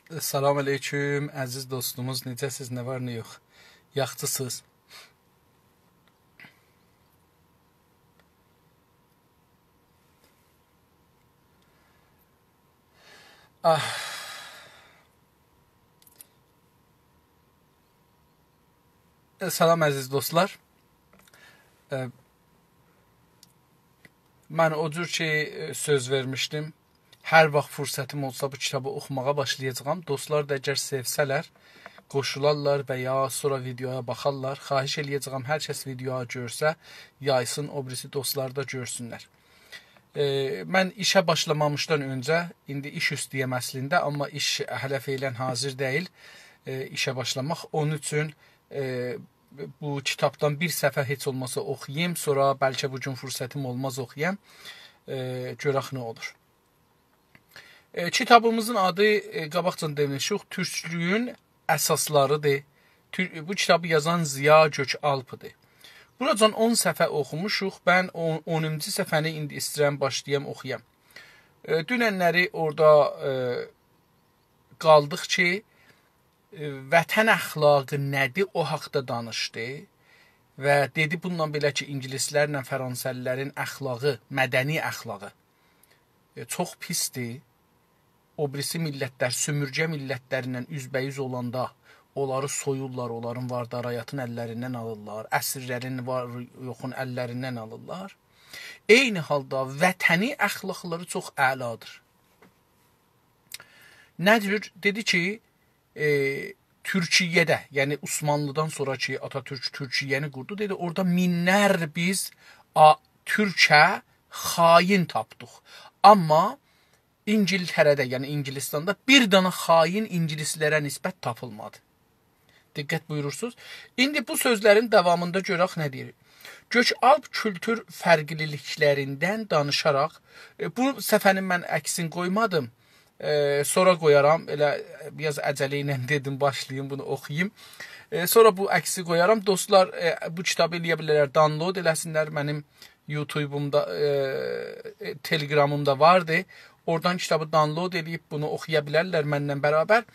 Salam aleyküm, əziz dostumuz, necəsiz, nə var, nə yox? Yaxçısınız? Salam əziz dostlar. Mən o cür ki, söz vermişdim. Hər vaxt fürsətim olsa bu kitabı oxumağa başlayacağam. Dostlar da əgər sevsələr, qoşularlar və ya sonra videoya baxarlar. Xahiş eləyəcəyəm, hər kəs videoya görsə, yaysın, o birisi dostlar da görsünlər. Mən işə başlamamışdan öncə, indi iş üstüyəm əslində, amma iş hələ feylən hazır deyil işə başlamaq. Onun üçün bu kitabdan bir səfər heç olmasa oxuyayım, sonra bəlkə bu gün fürsətim olmaz oxuyayım, görək nə olur. Kitabımızın adı qabaqcan demişik, türklüyün əsaslarıdır. Bu kitabı yazan Ziya Gökalpıdır. Buracan 10 səfə oxumuşuq, mən 10-cu səfəni indi istəyirəm başlayam oxuyam. Dünənləri orada qaldıq ki, vətən əxlaqı nədir, o haqda danışdı və dedi bununla belə ki, ingilislərlə fransəlilərin əxlaqı, mədəni əxlaqı çox pisdir. O birisi millətlər, sömürgə millətlərindən üzbəyiz olanda onları soyurlar, onların var-darayatın əllərindən alırlar, əsirlərin var-yoxun əllərindən alırlar. Eyni halda vətəni əxlaqları çox əladır. Nədir? Dedi ki, Türkiyədə, yəni Osmanlıdan sonra ki, Atatürk Türkiyəni qurdu, dedi, orada minlər biz Türkə xain tapdıq. Amma İngiltərədə, yəni İngilistanda bir dana xain ingilislərə nisbət tapılmadı. Diqqət buyurursunuz. İndi bu sözlərin davamında görək nə deyir? Gökalp kültür fərqliliklərindən danışaraq, bu səfənin mən əksin qoymadım, sonra qoyaram, elə biraz əcələ ilə dedim, başlayayım, bunu oxuyayım. Sonra bu əksi qoyaram. Dostlar, bu kitabı eləyə bilərlər, download eləsinlər, mənim YouTube'umda, Telegram'ımda vardı. Oradan kitabı download edib bunu oxuya bilərlər mənlə bərabər.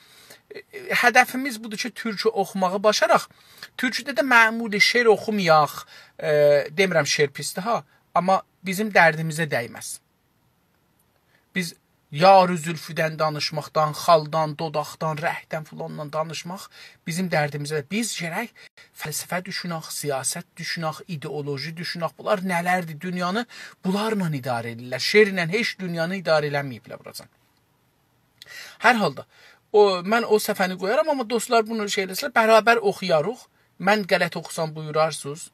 Hədəfimiz budur ki, türkü oxumağı başaraq. Türküdə də məmuli şeir oxumayaq, demirəm şeir pisdir ha, amma bizim dərdimizə dəyməz. Biz yar-ı zülfüdən danışmaqdan, xaldan, dodaqdan, rəhdən filanla danışmaq bizim dərdimizə. Biz gərək fəlsəfə düşünək, siyasət düşünək, ideoloji düşünək. Bunlar nələrdir? Dünyanı bunlarla idarə edirlər. Şeirlə heç dünyanı idarə eləməyiblər buracan. Hər halda, mən o səfəni qoyaram, amma dostlar bunu şey eləsələr, bərabər oxuyarıq. Mən qələt oxusam buyurarsınız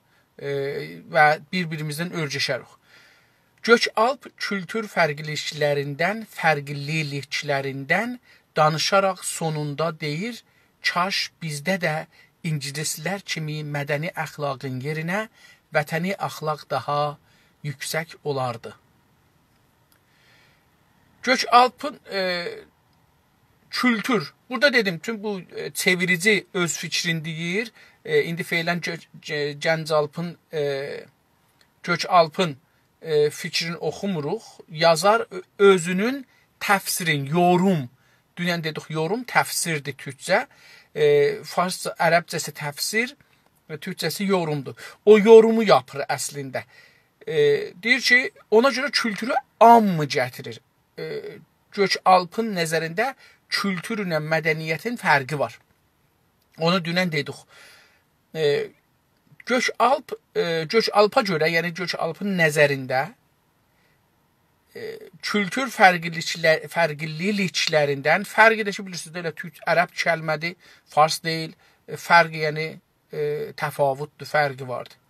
və bir-birimizdən örgəşərik. Gökalp kültür fərqliliklərindən danışaraq sonunda deyir, kaş bizdə də ingilislər kimi mədəni əxlaqın yerinə vətəni əxlaq daha yüksək olardı. Gökalpın kültür, burada dedim, tüm bu çevirici öz fikrini deyir, indi feylən Gökalpın fikrini oxumuruq, yazar özünün təfsirin, yorum, dünən dedik yorum, təfsirdir türkcə, farsça, ərəbcəsi təfsir və türkcəsi yorumdur. O yorumu yapır əslində. Deyir ki, ona görə kültürü ammı gətirir. Gökalpın nəzərində kültürlə mədəniyyətin fərqi var. Onu dünən dedik. Gökalpa görə, yəni Gökalpın nəzərində kültür fərqliliklərindən, fərqi də ki, bilirsiniz, elə ərəb kəlmədir, fars deyil, fərqi yəni təfavutdur, fərqi vardır.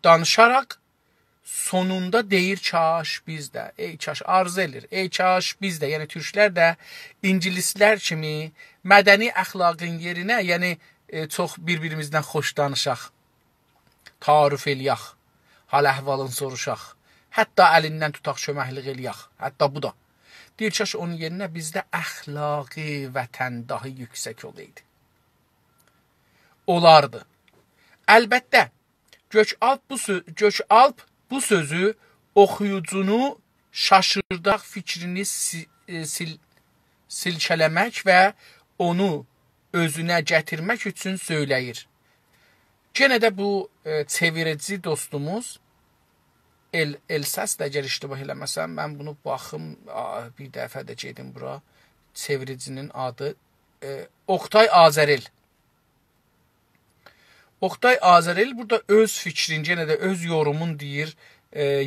Danışaraq sonunda deyir, kaş bizdə, ey kaş, arzu edir, ey kaş bizdə, yəni türklər də ingilislər kimi mədəni əxlaqın yerinə, yəni çox bir-birimizdən xoş danışaq, tarif eləyək, hal-əhvalın soruşaq, hətta əlindən tutaq, köməklik eləyək, hətta bu da. Deyir, kaş onun yerinə bizdə əxlaqi vətən daha yüksək olaydı. Olardı. Əlbəttə, Gökalp bu sözü oxuyucunu şaşırdaq fikrini silkələmək və onu özünə gətirmək üçün söyləyir. Yenə də bu çevirici dostumuz Elsas'da əgər iştibah eləməsəm, mən bunu baxım, bir dəfə də gedim bura. Çeviricinin adı Oktay Azəril. Oktay Azəril burada öz fikrini, yenə də öz yorumun deyir,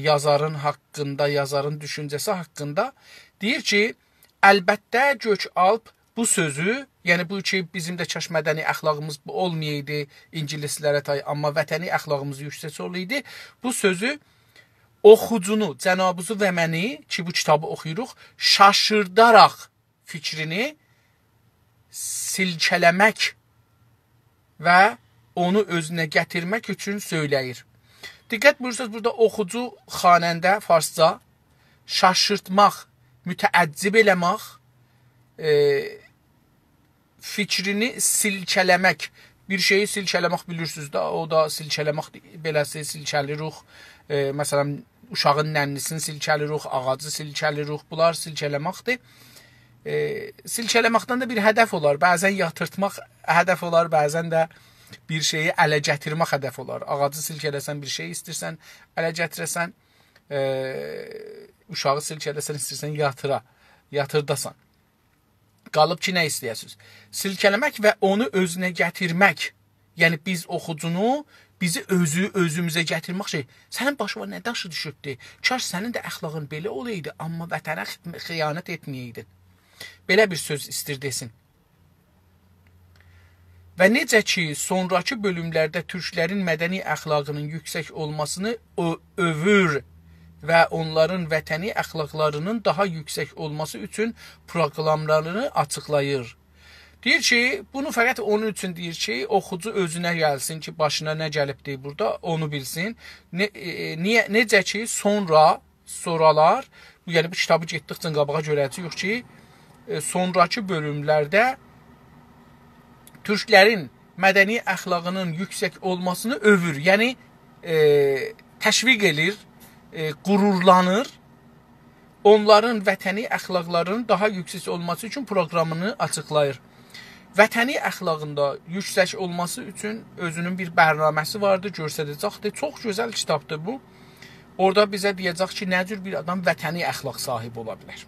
yazarın haqqında, yazarın düşüncəsi haqqında. Deyir ki, əlbəttə Gökalp bu sözü, yəni bu ki, bizim də kaş mədəni əxlaqımız bu olmayaydı ingilislərə tay, amma vətəni əxlaqımız yüksək olaydı. Bu sözü oxucunu, cənabınızı və məni ki, bu kitabı oxuyuruq, şaşırdaraq fikrini silkələmək və onu özünə gətirmək üçün söyləyir. Diqqət buyursanız, burada oxucu xanəndə farsca şaşırtmaq, mütəəccib eləmək, fikrini silkələmək, bir şeyi silkələmək bilirsiniz də, o da silkələmək, beləsi silkəliruq, məsələn, uşağın nənnisini silkəliruq, ağacı silkəliruq, bunlar silkələməkdir. Silkələməkdən də bir hədəf olar, bəzən yatırtmaq hədəf olar, bəzən də bir şeyi ələ gətirmək hədəf olar. Ağacı silkələsən, bir şey istəyirsən, ələ gətirəsən, uşağı silkələsən, istəyirsən, yatırdasan. Qalıb ki, nə istəyəsiniz? Silkələmək və onu özünə gətirmək, yəni biz oxucunu, bizi özümüzə gətirmək şey. Sənin başına nə daşı düşübdür? Kaş sənin də əxlaqın belə olaydı, amma vətənə xiyanət etməyəydin. Belə bir söz istir desin. Və necə ki, sonraki bölümlərdə türklərin mədəni əxlaqının yüksək olmasını övür və onların vətəni əxlaqlarının daha yüksək olması üçün proqramlarını açıqlayır. Deyir ki, bunu fəqət onun üçün deyir ki, oxucu özünə gəlsin ki, başına nə gəlibdir burada, onu bilsin. Necə ki, sonralar, yəni bu kitabı getdikcə qabağa görəcəyik ki, sonraki bölümlərdə türklərin mədəni əxlaqının yüksək olmasını övür, yəni təşviq edir, qürurlanır, onların vətəni əxlaqlarının daha yüksək olması üçün proqramını açıqlayır. Vətəni əxlaqında yüksək olması üçün özünün bir bərnaməsi vardır, göstərəcəkdir. Çox gözəl kitabdır bu. Orada bizə deyəcək ki, nə cür bir adam vətəni əxlaq sahibi ola bilər.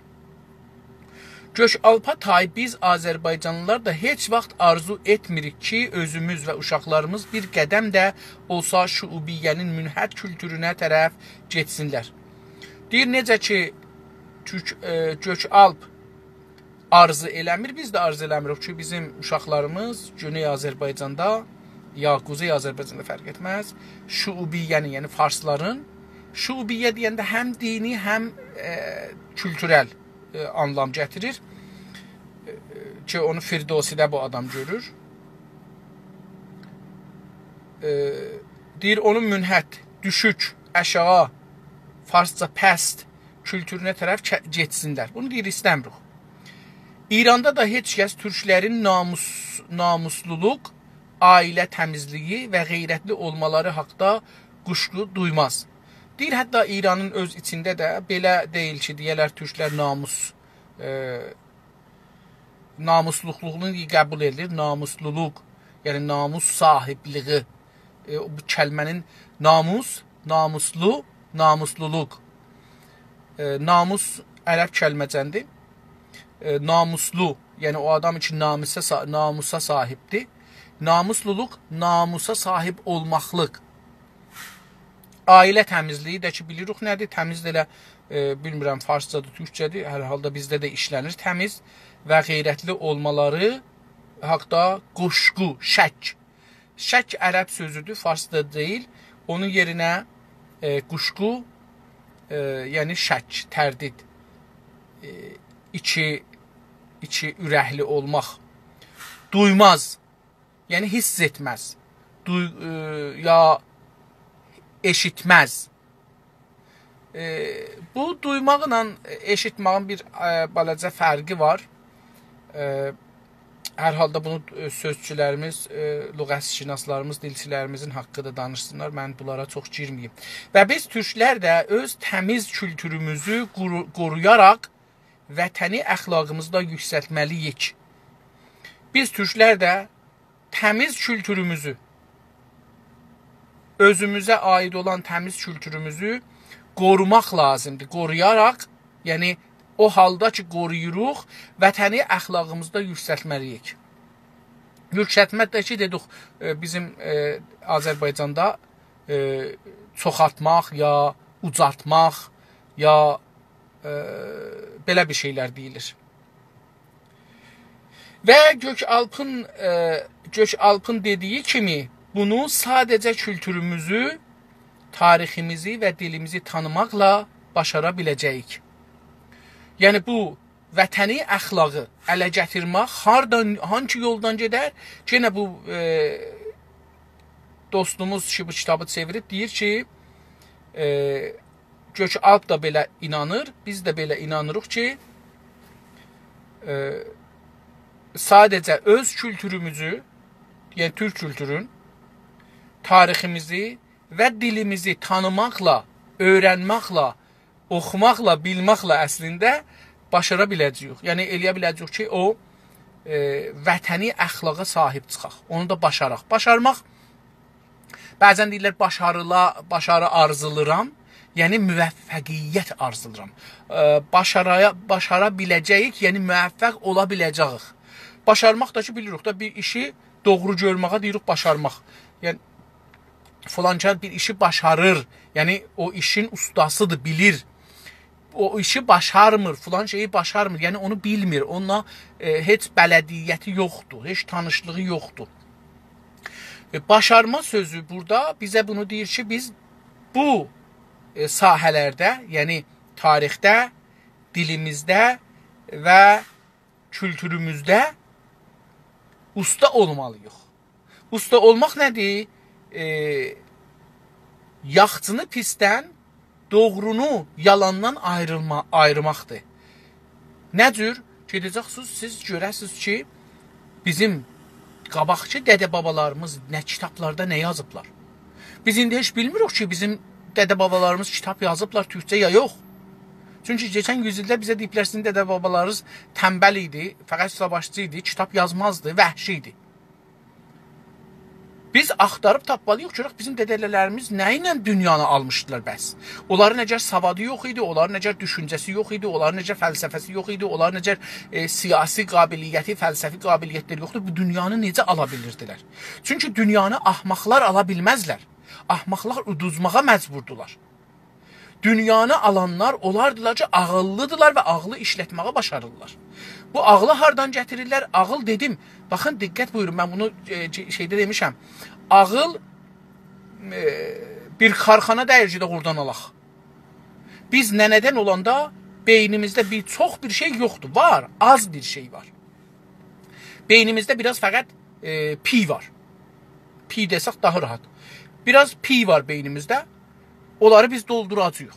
Gökalpa tay biz Azərbaycanlılar da heç vaxt arzu etmirik ki, özümüz və uşaqlarımız bir qədəm də olsa şuubiyyənin münhət kültürünə tərəf getsinlər. Deyir, necə ki, Gökalp arzu eləmir, biz də arzu eləmirik ki, bizim uşaqlarımız Güney Azərbaycanda, ya Quzey Azərbaycanda fərq etməz, şuubiyyəni, yəni farsların, şuubiyyə deyəndə həm dini, həm kültürel anlam gətirir ki, onu Firdosidə bu adam görür. Deyir, onun münhət, düşük, əşağı, farsca pəst kültürünə tərəf getsinlər. Bunu deyir, istəmirik. İranda da heç kəs türklərin namusluluq, ailə təmizliyi və qeyrətli olmaları haqda quşku duymaz. Deyir, hətta İranın öz içində də belə deyil ki, deyələr türklər namusluqluğunu qəbul edilir. Namusluluq, yəni namus sahibliği. Bu kəlmənin namus, namuslu, namusluluq. Namus ərəb kəlməcəndir. Namuslu, yəni o adam için namusa sahibdir. Namusluluq, namusa sahib olmaqlıq. Ailə təmizliyi də ki, bilirik nədir? Təmiz də elə, bilmirəm, farscadır, türkçədir, hər halda bizdə də işlənir. Təmiz və qeyrətli olmaları haqda quşku, şək. Şək ərəb sözüdür, farsda deyil. Onun yerinə quşku, yəni şək, tərdid, içi ürəkli olmaq. Duymaz, yəni hiss etməz. Ya eşitməz. Bu duymaqla eşitmağın bir balaca fərqi var. Hər halda bunu sözçülərimiz, lüğətşünaslarımız, dilçilərimizin haqqında danışsınlar. Mən bunlara çox girməyim. Və biz türklər də öz təmiz kültürümüzü qoruyaraq vətəni əxlaqımızda yüksəltməliyik. Biz türklər də təmiz kültürümüzü, özümüzə aid olan təmiz kültürümüzü qorumaq lazımdır. Qoruyaraq, yəni o halda ki, qoruyuruq, vətəni əxlaqımızda yüksəltməliyik. Yüksəltmək də ki, dedik, bizim Azərbaycanda çoxaltmaq, ya ucaltmaq, ya belə bir şeylər deyilir. Və Gökalpın dediyi kimi, bunu sadəcə kültürümüzü, tariximizi və dilimizi tanımaqla başara biləcəyik. Yəni bu vətəni əxlaqı ələ gətirmək hangi yoldan gedər? Yenə bu dostumuz ki, bu kitabı çevirib deyir ki, Gökalp da belə inanır, biz də belə inanırıq ki, sadəcə öz kültürümüzü, yəni türk kültürün, tariximizi və dilimizi tanımaqla, öyrənməklə, oxumaqla, bilməklə əslində başara biləcəyik. Yəni eləyə biləcəyik ki, o vətəni əxlaqa sahib çıxaq. Onu da başaraq. Başarmaq, bəzən deyirlər başarı arzuluram, yəni müvəffəqiyyət arzuluram. Başara biləcəyik, yəni müvəffəq ola biləcəyik. Başarmaq da ki, bilirik da bir işi doğru görməyə deyirik başarmaq. Yəni filanca bir işi başarır. Yəni o işin ustasıdır, bilir. O işi başarmır, filan şeyi başarmır. Yəni onu bilmir. Onunla heç bələdiyyəti yoxdur, heç tanışlığı yoxdur. Başarma sözü burada bizə bunu deyir ki, biz bu sahələrdə, yəni tarixdə, dilimizdə və kültürümüzdə usta olmalıyıq. Usta olmaq nədir? Yaxçını pisdən, doğrunu yalandan ayırmaqdır. Nə cür? Gedəcəksiniz, siz görəsiniz ki, bizim qabaqçı dədə-babalarımız nə kitablarda nə yazıblar. Biz indi heç bilmirik ki, bizim dədə-babalarımız kitab yazıblar türkcə ya yox. Çünki keçən yüzildə bizə deyiblər, sizin dədə-babalarınız tənbəl idi, fəqət savaşçı idi, kitab yazmazdı, vəhşi idi. Biz axtarıb tapmalıyıq, görək bizim dədələrimiz nə ilə dünyanı almışdılar bəs? Onların necə savadı yox idi, onların necə düşüncəsi yox idi, onların necə fəlsəfəsi yox idi, onların necə siyasi qabiliyyəti, fəlsəfi qabiliyyətləri yoxdur. Bu dünyanı necə ala bilirdilər? Çünki dünyanı ahmaqlar ala bilməzlər. Ahmaqlar uduzmağa məcburdular. Dünyanı alanlar olardılar ki, ağıllıdılar və ağlı işlətməyə başarırlar. Bu ağlı hardan gətirirlər? Ağıl dedim. Baxın, diqqət buyurun, mən bunu şeydə demişəm. Ağıl bir karxana dəyircidə qurdan alaq. Biz nənədən olanda beynimizdə çox bir şey yoxdur. Var, az bir şey var. Beynimizdə biraz fəqət pi var. Pi desək daha rahat. Biraz pi var beynimizdə. Onları biz dolduracağıq.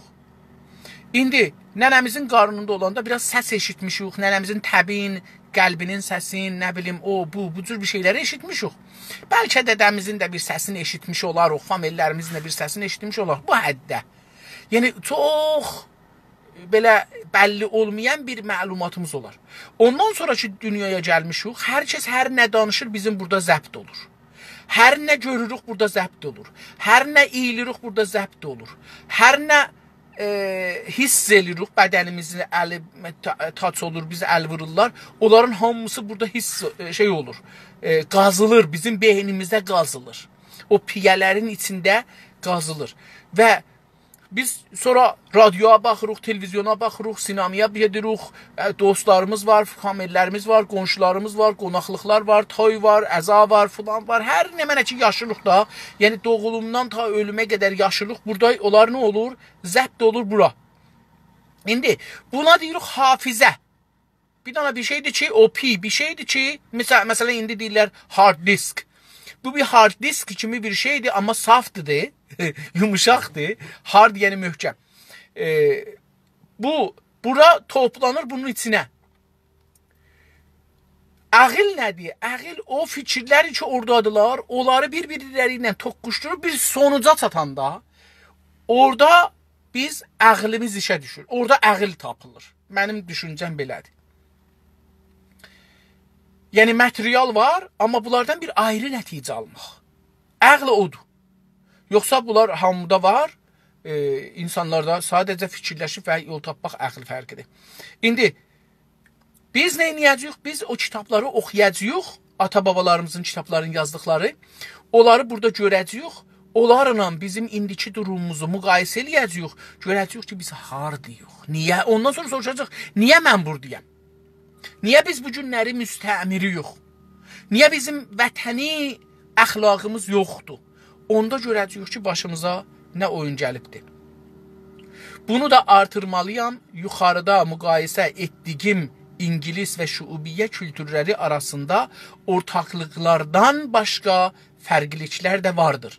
İndi nənəmizin qarnında olanda biraz səs eşitmişik. Nənəmizin təbin, qəlbinin səsin, nə bilim, bu cür bir şeyləri eşitmişik. Bəlkə dədəmizin də bir səsini eşitmiş olarıq, famililərimizin də bir səsini eşitmiş olarıq. Bu həddə. Yəni, çox belə bəlli olmayan bir məlumatımız olar. Ondan sonra ki, dünyaya gəlmişik, hər kəs hər nə danışır bizim burada zəbt olur. Hər nə görürük burada zəbt olur. Hər nə iyilirik burada zəbt olur. Hər nə hiss edirik, bədənimizin əli taç olur, bizi əl vururlar. Onların hamısı burada hiss olur. Qazılır, bizim beynimizdə qazılır. O piyələrin içində qazılır. Və biz sonra radioya baxırıq, televizyona baxırıq, sinamaya gedirik, dostlarımız var, famililərimiz var, qonşularımız var, qonaqlıqlar var, toy var, əza var, filan var. Hər nə mənə ki, yaşırıq da, yəni doğulumdan ta ölümə qədər yaşırıq. Burada onlar nə olur? Zəbt olur bura. İndi buna deyirik hafizə. Bir dana bir şeydir ki, o pi bir şeydir ki, məsələn, indi deyirlər hard disk. Bu bir hard disk kimi bir şeydir, amma saftdır, yumuşaqdır. Hard yəni möhkəm. Bura toplanır bunun içinə. Ağıl nədir? Ağıl o fikirləri ki, oradadılar, onları bir-birləri ilə toqquşdurub bir sonuca çatanda, orada biz ağlımız işə düşür. Orada ağıl tapılır. Mənim düşüncəm belədir. Yəni material var, amma bunlardan bir ayrı nəticə almaq. Əql odur. Yoxsa bunlar hamıda var, insanlarda sadəcə fikirləşib və yol tapmaq əql fərqidir. İndi biz nə edəcəyik? Biz o kitabları oxuyacağıq, ata-babalarımızın kitablarını yazdıqları, onları burada görəcəyik, onlarla bizim indiki durumumuzu müqayisə eləyəcəyik, görəcəyik ki, biz hardayıq. Niyə? Ondan sonra soruşacaq, niyə mən buradayam? Niyə biz bu günləri müstəmiriyik? Niyə bizim vətəni əxlaqımız yoxdur? Onda görəcəyik ki, başımıza nə oyun gəlibdir. Bunu da artırmalıyam. Yuxarıda müqayisə etdiyim İngilis və şüubiyyə kültürləri arasında ortaqlıqlardan başqa fərqliliklər də vardır.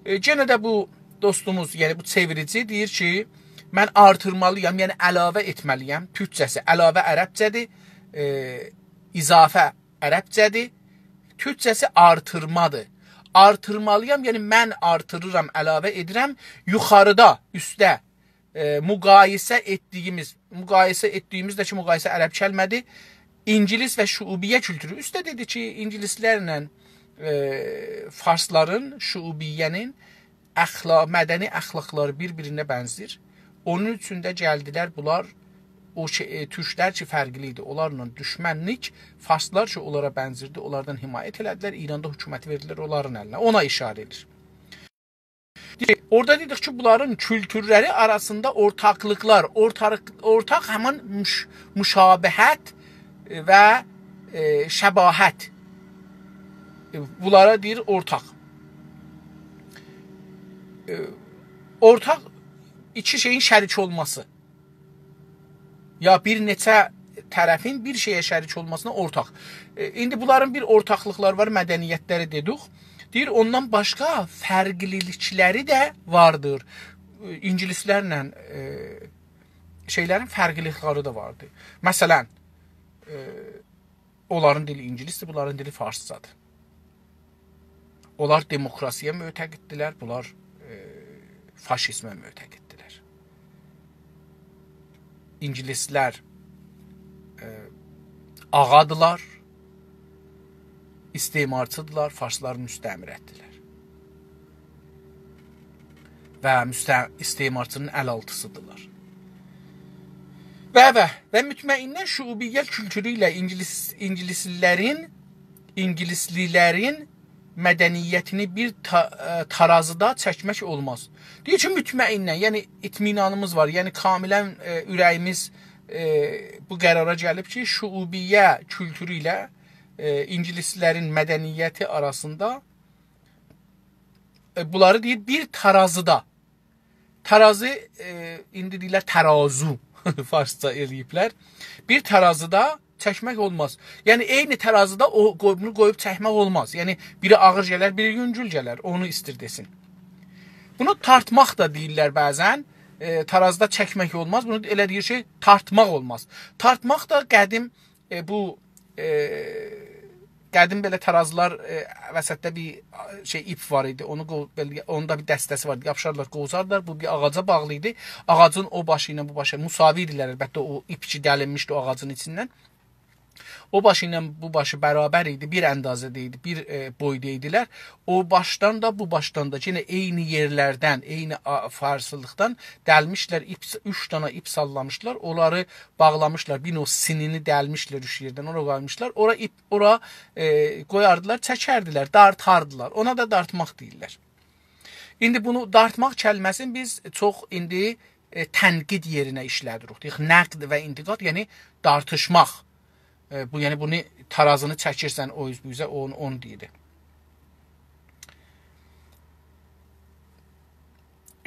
Yenə də bu dostumuz, yəni bu çevirici deyir ki, mən artırmalıyam, yəni əlavə etməliyəm. Türkçəsi əlavə ərəbcədir, izafə ərəbcədir, türkçəsi artırmadır. Artırmalıyam, yəni mən artırıram, əlavə edirəm. Yuxarıda, üstdə müqayisə etdiyimiz də ki, müqayisə ərəb kəlmədir. İngilis və şüubiyyə kültürü. Üstdə dedi ki, ingilislərlə farsların, şüubiyyənin mədəni əxlaqları bir-birinə bənzir. Onun üçün də gəldilər bunlar, o türklər ki, fərqli idi. Onlarla düşmənlik, farslar ki, onlara bənzirdi, onlardan himayət elədilər. İranda hökuməti verdilər onların əlinə. Ona işarə edir. Orada dedik ki, bunların kültürləri arasında ortaqlıqlar, ortaq həmin müşabəhət və şəbahət. Bunlara deyir ortaq. Ortaq iki şeyin şərik olması. Ya bir neçə tərəfin bir şeyə şərik olmasına ortaq. İndi bunların bir ortaqlıqlar var, mədəniyyətləri dedik. Deyir, ondan başqa fərqlilikləri də vardır. İngilislərlə şeylərin fərqlilikləri də vardır. Məsələn, onların dili ingilisdir, bunların dili farscadır. Onlar demokrasiya mötəqiddirlər, bunlar faşizmə mötəqiddirlər. İngilislər ağadılar, istemarçıdırlar, farslar müstəmirətdirlər. Və istemarçının əlaltısıdırlar. Və mütməindən şüubiyyə kültürü ilə ingilislilərin mədəniyyətini bir tarazıda çəkmək olmaz. Deyir ki, mütməindən, yəni itminanımız var, yəni kamilən ürəyimiz bu qərara gəlib ki, şüubiyyə kültürü ilə İngilislərin mədəniyyəti arasında bunları deyir bir tarazıda. Tarazı indi deyirlər tərazu farsça eləyiblər. Bir tarazıda çəkmək olmaz. Yəni eyni tarazıda bunu qoyub çəkmək olmaz. Yəni biri ağır gələr, biri yüngül gələr. Onu istir desin. Bunu tartmaq da deyirlər bəzən. Tarazıda çəkmək olmaz. Bunu elə deyir ki, tartmaq olmaz. Tartmaq da qədim qədim belə tarazlar vəsətdə bir ip var idi. Onun da bir dəstəsi var. Yapışarlar, qozarlar. Bu bir ağaca bağlı idi. Ağacın o başı ilə bu başı müsavi idilər əlbəttə. O ip ki dəlinmişdi o ağacın içindən. O başı ilə bu başı bərabər idi. Bir əndazədə idi. Bir boyda idilər. O başdan da bu başdan da yenə eyni yerlərdən, eyni farsılıqdan dəlmişlər. 3 dənə ip sallamışlar. Onları bağlamışlar. Bir o sinini dəlmişlər 3 yerdən. Ora qoymuşlar. Ora qoyardılar, çəkərdilər, dartardılar. Ona da dartmaq deyirlər. İndi bunu dartmaq kəlməsini biz çox indi tənqid yerinə işlədirik. Deyək, nəqd və intiqad, yəni dartışmaq. Yəni bunu tarazını çəkirsən o üz bu üzə, onu deyir.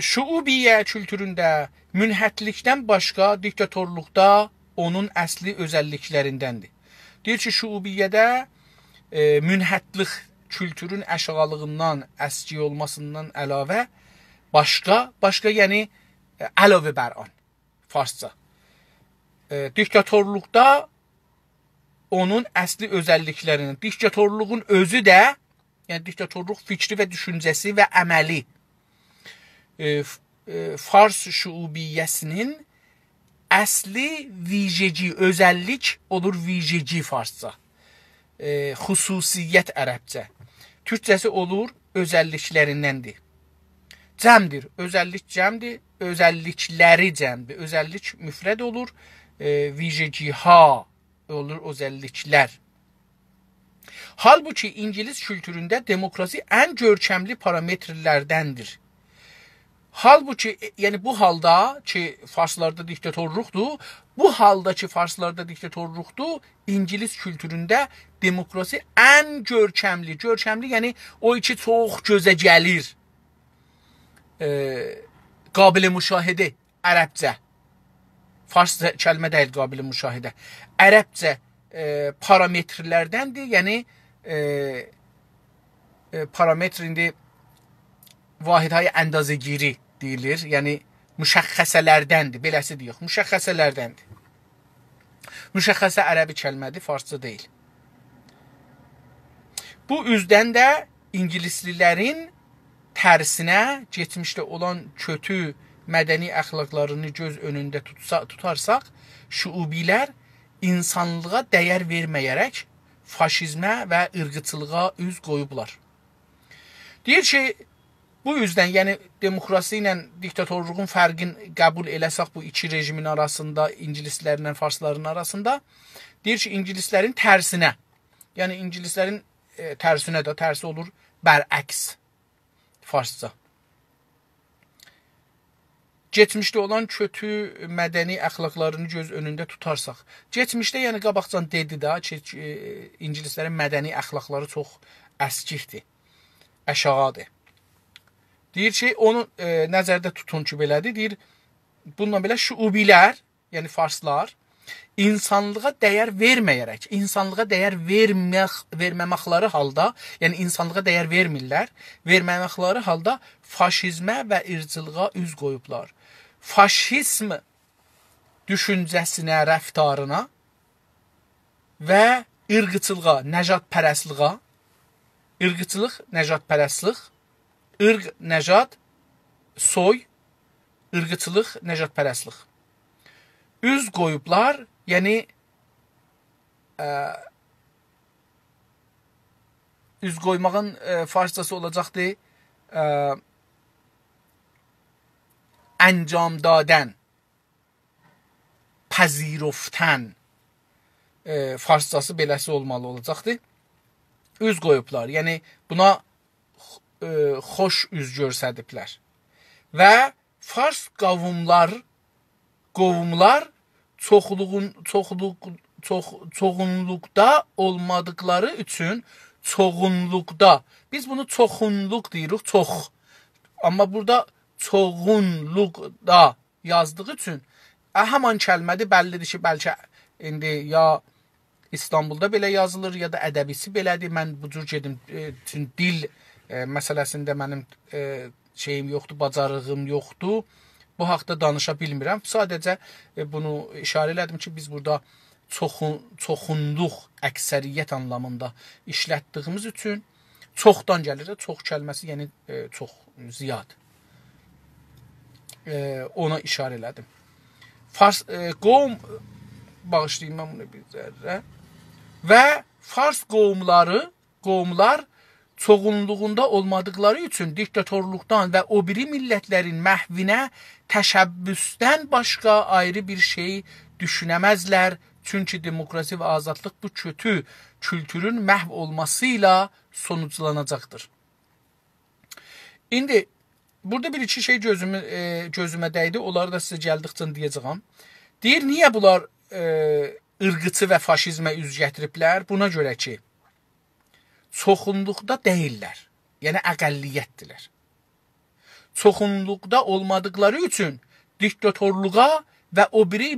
Şüubiyyə kültüründə münhətlikdən başqa diktatorluqda onun əsli özəlliklərindəndir. Deyir ki, şüubiyyədə münhətlik kültürün əşğalığından, əski olmasından əlavə başqa yəni əlavə bər an farsca. Diktatorluqda onun əsli özəlliklərinin, diktatorluğun özü də, yəni diktatorluq fikri və düşüncəsi və əməli Fars şüubiyyəsinin Əsli viceci, özəllik olur viceci farsça. Xüsusiyyət ərəbcə. Türkcəsi olur özəlliklərindəndir. Cəmdir, özəllik cəmdir, özəllikləri cəmdir. Özəllik müfrəd olur, viceciha olur özəlliklər. Halbuki İngilis kültüründə demokrasi ən görkəmli parametrlərdəndir. Halbuki, yəni bu halda ki, farslarda diktatorluqdur, bu halda ki, farslarda diktatorluqdur, İngilis kültüründə demokrasi ən görkəmli, yəni o iki çox gözə gəlir. Qabili müşahidə, ərəbcə. Farsca kəlmə deyil qabili müşahidə. Ərəbcə parametrlərdəndir, yəni parametr indi vahidhay əndazəgiri deyilir, yəni müşəxxəsələrdəndir, beləsi deyək, müşəxxəsələrdəndir. Müşəxxəsə ərəbi kəlmədir, farsca deyil. Bu üzdən də ingilislilərin tərsinə keçmişdə olan kötü mədəni əxlaqlarını göz önündə tutarsak, şüubilər insanlığa dəyər verməyərək faşizmə və ırqıçılığa üz qoyublar. Deyir ki, bu üzdən, yəni demokrasi ilə diktatorluğun fərqin qəbul eləsək bu iki rejimin arasında, ingilislərlə farsların arasında, deyir ki, ingilislərin tərsinə, yəni ingilislərin tərsinə də, tərsi olur bərəks farsca. Geçmişdə olan kötü mədəni əxlaqlarını göz önündə tutarsak, geçmişdə, yəni qabaqcan dedi də ki, ingilislərin mədəni əxlaqları çox əskikdir, əşağadır. Deyir ki, onu nəzərdə tutun ki, belədir. Deyir, bununla belə şüubilər, yəni farslar, insanlığa dəyər verməyərək, insanlığa dəyər verməməkləri halda, yəni insanlığa dəyər vermirlər, verməməkləri halda faşizmə və ırqçılığa üz qoyublar. Faşizm düşüncəsinə, rəftarına və ırqçılığa, nəcatpərəstliğa, ırqçılıq, nəcatpərəstlik, ırq, nəcat, soy, ırqçılıq, nəcatpərəstlik. Üz qoyublar, yəni üz qoymağın farsçası olacaqdır انجام دادن، پذیرفتن، farsçası beləsi olmalı olacaqdır. Üz qoyublar, yəni buna xoş üz görsədiblər. Və fars qovumlar çoxunluqda olmadıkları üçün çoxunluqda. Biz bunu çoxunluq deyirik, çox. Amma burada çoxunluqda yazdığı üçün həman kəlmədir, bəllidir ki, bəlkə indi ya İstanbulda belə yazılır, ya da ədəbisi belədir. Mən bu cür gedim, dil məsələsində mənim şeyim yoxdur, bacarığım yoxdur. Bu haqda danışa bilmirəm. Sadəcə bunu işarə elədim ki, biz burada çoxunluq, əksəriyyət anlamında işlətdiyimiz üçün çoxdan gəlir. Çox kəlməsi, yəni çox, ziyad. Ona işarə elədim. Qovm, bağışlayayım mən bunu bir zərrə. Və fars qovumlar çoğunluğunda olmadıkları üçün diktatorluqdan və o biri millətlərin məhvinə təşəbbüsdən başqa ayrı bir şey düşünəməzlər. Çünki demokrasi və azadlıq bu kötü kültürün məhv olmasıyla sonuclanacaqdır. İndi burada bir iki şey gözümə dəydi. Onları da sizə gəldikcə deyəcəyəm. Deyir, niyə bunlar ırqıçı və faşizmə üz gətiriblər? Buna görə ki, çoxunluqda deyirlər. Yəni əqəlliyyətdirlər. Çoxunluqda olmadıkları üçün diktatorluğa və o biri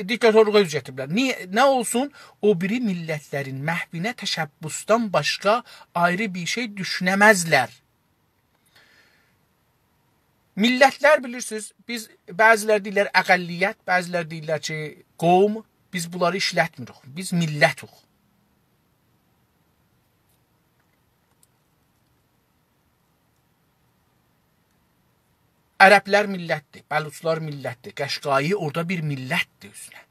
diktatorluğa üz gətiriblər. Nə olsun? O biri millətlərin məhvinə təşəbbüsdən başqa ayrı bir şey düşünəməzlər. Millətlər bilirsiniz, biz bəzilər deyirlər əqəlliyyət, bəzilər deyirlər ki, qovm, biz bunları işlətmirik. Biz millətik. Ərəblər millətdir, Bəluçlar millətdir, Qəşqai orada bir millətdir üzünə.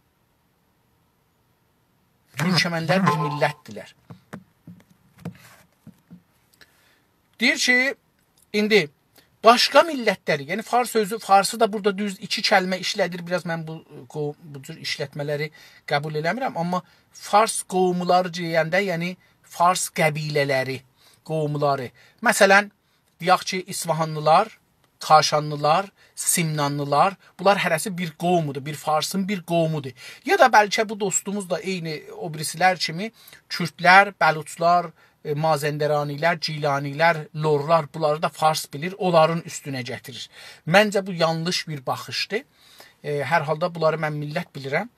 Türkmənlər bir millətdirlər. Deyir ki, indi başqa millətləri, yəni fars sözü, farsı da burada düz 2 kəlmə işlədir. Biraz mən bu cür işlətmələri qəbul eləmirəm, amma fars qovumları deyəndə, yəni fars qəbilələri, qovumları. Məsələn, deyək ki, İsfahanlılar, Kaşanlılar, Simnanlılar, bunlar hərəsi bir qovmudur, bir farsın bir qovmudur. Ya da bəlkə bu dostumuz da eyni o birisilər kimi Kürdlər, Bəluçlar, Mazənderanilər, Cilanilər, Lorlar, bunları da fars bilir, onların üstünə gətirir. Məncə bu yanlış bir baxışdır. Hər halda bunları mən millət bilirəm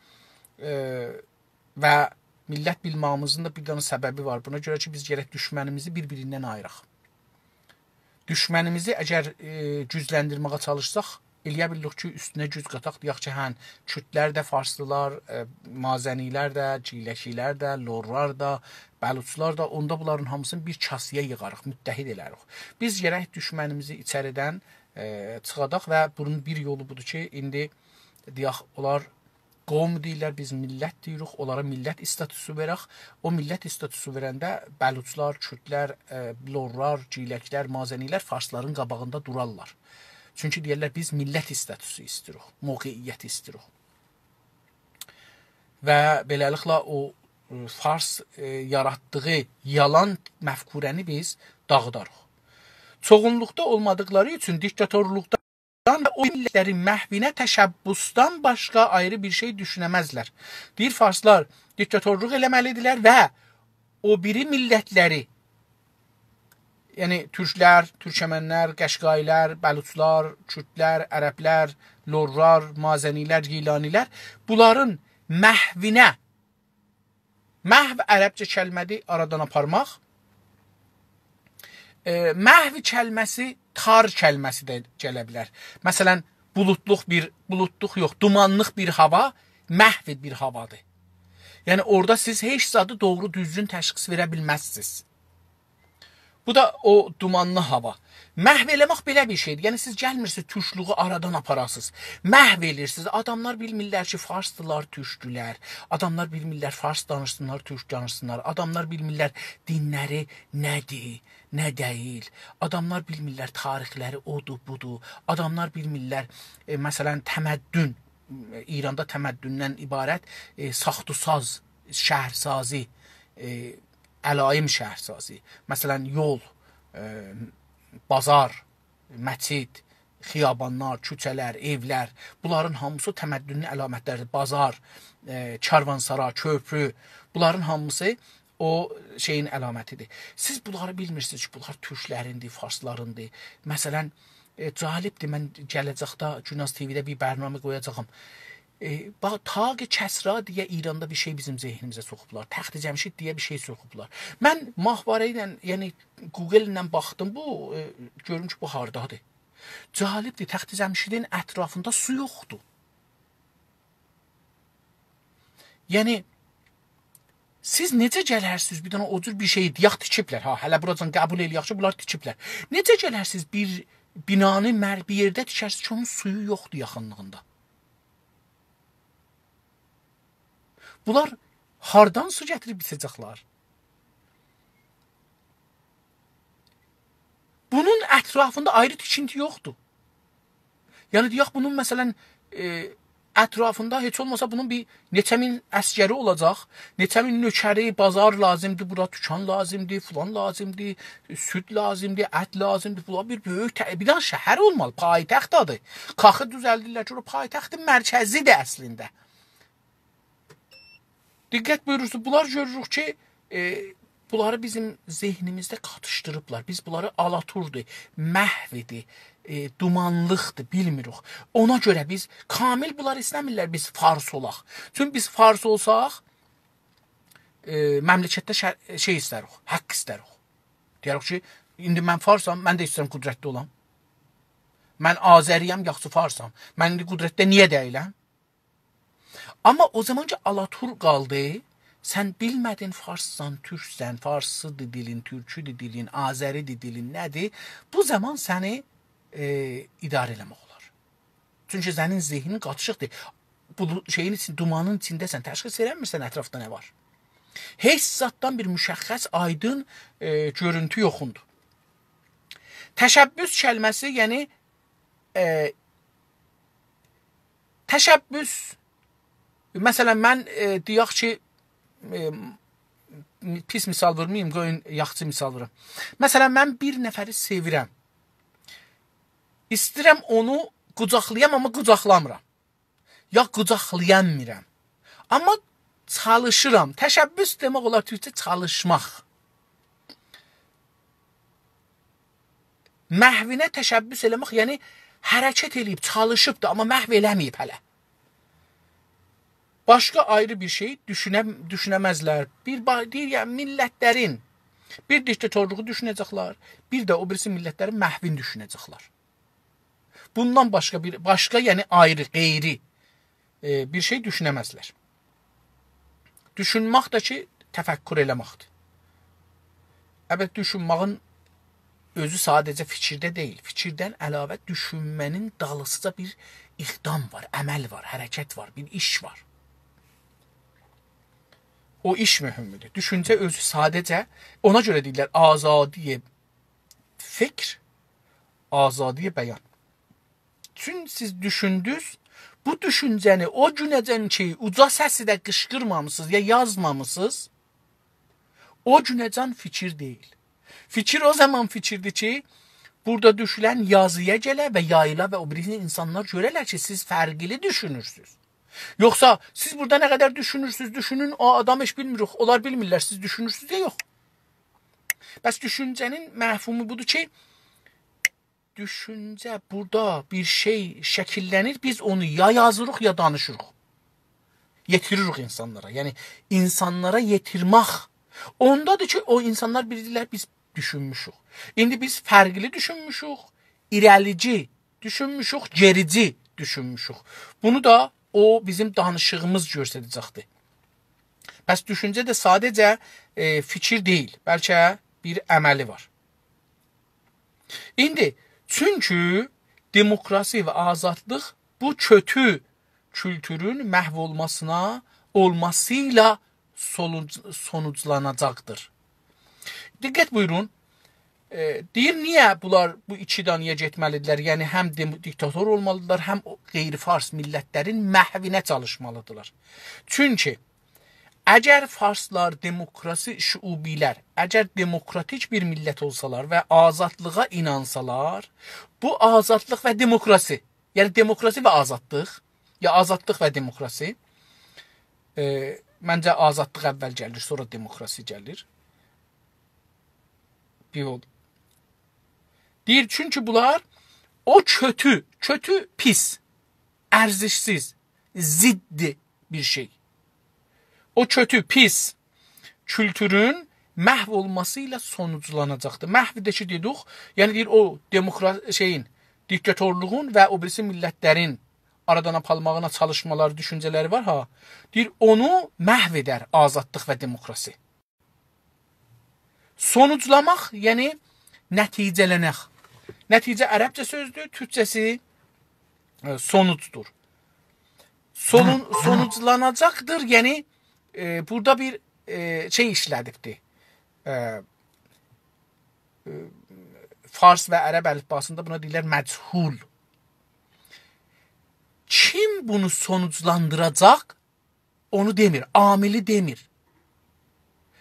və millət bilməyimizin də bir dənə səbəbi var. Buna görə ki, biz gərək düşmənimizi bir-birindən ayıraq. Düşmənimizi əgər gücləndirməyə çalışsaq, eləyə bilirik ki, üstünə güc qataq, deyək ki, hən, Kürdlər də, farslılar, mazənilər də, ciləşilər də, lorlar da, bəluçlar da, onda bunların hamısını bir kasıya yığarıq, müttəhid elərik. Biz gərək düşmənimizi içəridən çıxadaq və bunun bir yolu budur ki, indi deyək, onlar qovm deyirlər, biz millət deyirik, onlara millət statusu verək. O millət statusu verəndə Bəluçlar, Kürdlər, lorlar, ciləklər, mazənilər farsların qabağında durarlar. Çünki deyirlər, biz millət statusu istirik, mövqeyiyyət istirik. Və beləliklə o fars yaratdığı yalan məfkurəni biz dağıdarıq. Çoğunluqda olmadıkları üçün diktatorluqda o millətlərin məhvinə təşəbbüsdən başqa ayrı bir şey düşünəməzlər. Deyir, farslar diktatorluq eləməlidirlər və o biri millətləri, yəni türklər, türkmənlər, qəşqailər, bəluçlar, kürdlər, ərəblər, lorlar, mazənilər, gilanilər, bunların məhvinə, məhv ərəbcə kəlmədir, aradan aparmaq, məhv kəlməsi tar kəlməsi də gələ bilər. Məsələn, buludluq yox, dumanlıq bir hava məhv bir havadır. Yəni, orada siz heç zadı doğru düzgün təşxis verə bilməzsiniz. Bu da o dumanlı hava. Məhv eləmək belə bir şeydir. Yəni, siz gəlmirsiniz, türkluğu aradan aparasınız. Məhv edirsiniz. Adamlar bilmirlər ki, farsdılar, türkdülər. Adamlar bilmirlər, fars danışsınlar, türk danışsınlar. Adamlar bilmirlər, dinləri nədir, nə deyil. Adamlar bilmirlər, tarixləri odur, budur. Adamlar bilmirlər, məsələn, təməddün, İranda təməddündən ibarət saxtusaz, şəhərsazi, əlaim şəhərsazi. Məsələn, yol, bazar, məscid, xiyabanlar, küçələr, evlər, bunların hamısı təməddünün əlamətləridir. Bazar, karvansara, köprü, bunların hamısı o şeyin əlamətidir. Siz bunları bilmirsiniz ki, bunlar türklərindir, farslarındır. Məsələn, cahilibdir, mən gələcəkdə Günaz TV-də bir bərnamə qoyacağım. Taq-ı Kəsra deyə İranda bir şey bizim zehnimizə soxublar. Təxt-i Cəmşid deyə bir şey soxublar. Mən mahvarə ilə, yəni Google ilə baxdım, bu görüm ki, bu hardadır. Cahilibdir, Təxt-i Cəmşidin ətrafında su yoxdur. Yəni, siz necə gələrsiniz bir dənə o cür bir şey deyək tikiblər, hələ buracan qəbul eləyək ki, bunlar tikiblər. Necə gələrsiniz bir binanı bir yerdə tikərsiniz ki, onun suyu yoxdur yaxınlığında. Bunlar hardan su gətirib içəcəklər? Bunun ətrafında ayrı tikinti yoxdur. Yəni, deyək, bunun məsələn, ətrafında heç olmasa bunun bir neçə min əskəri olacaq, neçə min nökəri, bazar lazımdır, bura tükan lazımdır, filan lazımdır, süd lazımdır, ət lazımdır, bunlar bir böyük, bir dənə şəhər olmalı, payitəxtdadır. Qaxı düzəldirlər ki, payitəxtin mərkəzidir əslində. Diqqət buyurursunuz, bunlar görürük ki, bunları bizim zehnimizdə qatışdırıblar. Biz bunları alaturdur, məhvidir, dumanlıqdır, bilmirik. Ona görə biz, kamil bunlar istəmirlər, biz fars olaq. Çünki biz fars olsaq, məmləkətdə şey istərik, haqq istərik. Deyərik ki, indi mən farsam, mən də istəyirəm qüdrətli olam. Mən Azəriyəm, yaxşı farsam. Mən indi qüdrətdə niyə deyiləm? Amma o zaman ki, alatur qaldı, sən bilmədin farssan, türksən, farsıdır dilin, türküdür dilin, azəridir dilin, nədir? Bu zaman səni idarə eləmək olar. Çünki sənin zehnin qatışıqdır. Bu şeyin için, dumanın içindəsən, təşxis eləmirsən ətrafda nə var. Heç zatdan bir müşəxəs, aydın görüntü yoxundur. Təşəbbüs kəlməsi, yəni təşəbbüs, məsələn, mən deyək ki, pis misal vurmayayım, qoyun yaxçı misal vuram. Məsələn, mən bir nəfəri sevirəm. İstəyirəm onu qucaqlayam, amma qucaqlamıram. Ya qucaqlayammıram. Amma çalışıram. Təşəbbüs demək olar türkçə çalışmaq. Məhvinə təşəbbüs eləmək, yəni hərəkət eləyib, çalışıb da, amma məhv eləməyib hələ. Başqa ayrı bir şey düşünəməzlər. Yəni millətlərin bir diktatorluğu düşünəcəklər, bir də o birisi millətlərin məhvini düşünəcəklər. Bundan başqa yəni ayrı, qeyri bir şey düşünəməzlər. Düşünmək də ki, təfəkkür eləməkdir. Əlbəttə, düşünməyin özü sadəcə fikirdə deyil. Fikirdən əlavə düşünmənin dalısıca bir iqdam var, əməl var, hərəkət var, bir iş var. O iş mühümdür. Düşüncə özü sadəcə, ona görə deyirlər, azadiyə fikr, azadiyə bəyan. Çünki siz düşündünüz, bu düşüncəni o günəcən ki, uca səsi də qışqırmamısınız ya yazmamısınız, o günəcən fikir deyil. Fikir o zaman fikirdir ki, burada düşülən yazıya gələ və yayıla və o birisi insanlar görərlər ki, siz fərqli düşünürsünüz. Yoxsa siz burada nə qədər düşünürsünüz, düşünün, o adam heç bilmirik, onlar bilmirlər, siz düşünürsünüz ya yox. Bəs düşüncənin məhfumu budur ki, düşüncə burada bir şey şəkillənir, biz onu ya yazırıq, ya danışırıq. Yetiririk insanlara, yəni insanlara yetirmək. Ondadır ki, o insanlar bilirlər, biz düşünmüşük. İndi biz fərqli düşünmüşük, irəlici düşünmüşük, gerici düşünmüşük. Bunu da o bizim danışığımız göstərəcəkdir. Bəs düşüncə də sadəcə fikir deyil, bəlkə bir əməli var. İndi, çünki demokrasi və azadlıq bu kötü kültürün məhv olmasıyla sonuclanacaqdır. Diqqət buyurun. Deyir, niyə bunlar bu iki danıya getməlidirlər? Yəni, həm diktator olmalıdırlar, həm qeyri-fars millətlərin məhvinə çalışmalıdırlar. Çünki, əgər farslar, demokrasi şüubilər, əgər demokratik bir millət olsalar və azadlığa inansalar, bu azadlıq və demokrasi, yəni demokrasi və azadlıq, ya azadlıq və demokrasi, məncə azadlıq əvvəl gəlir, sonra demokrasi gəlir. Bir oldu. Deyir, çünki bunlar o kötü, pis, ərzişsiz, ziddi bir şey. O kötü, pis kültürün məhv olmasıyla sonuclanacaqdır. Məhvdə ki dedik, yəni deyir, o diktatorluğun və o birisi millətlərin aradan apalmağına çalışmaları, düşüncələri var ha. Deyir, onu məhv edər azadlıq və demokrasi. Sonuclamaq, yəni nəticələnək. Nəticə ərəbcə sözdür, türkçəsi sonucdur. Sonuclanacaqdır, yəni burada bir şey işlədibdir. Fars və ərəb əlifbasında buna deyirlər məchul. Kim bunu sonuclandıracaq, onu demir, amili demir.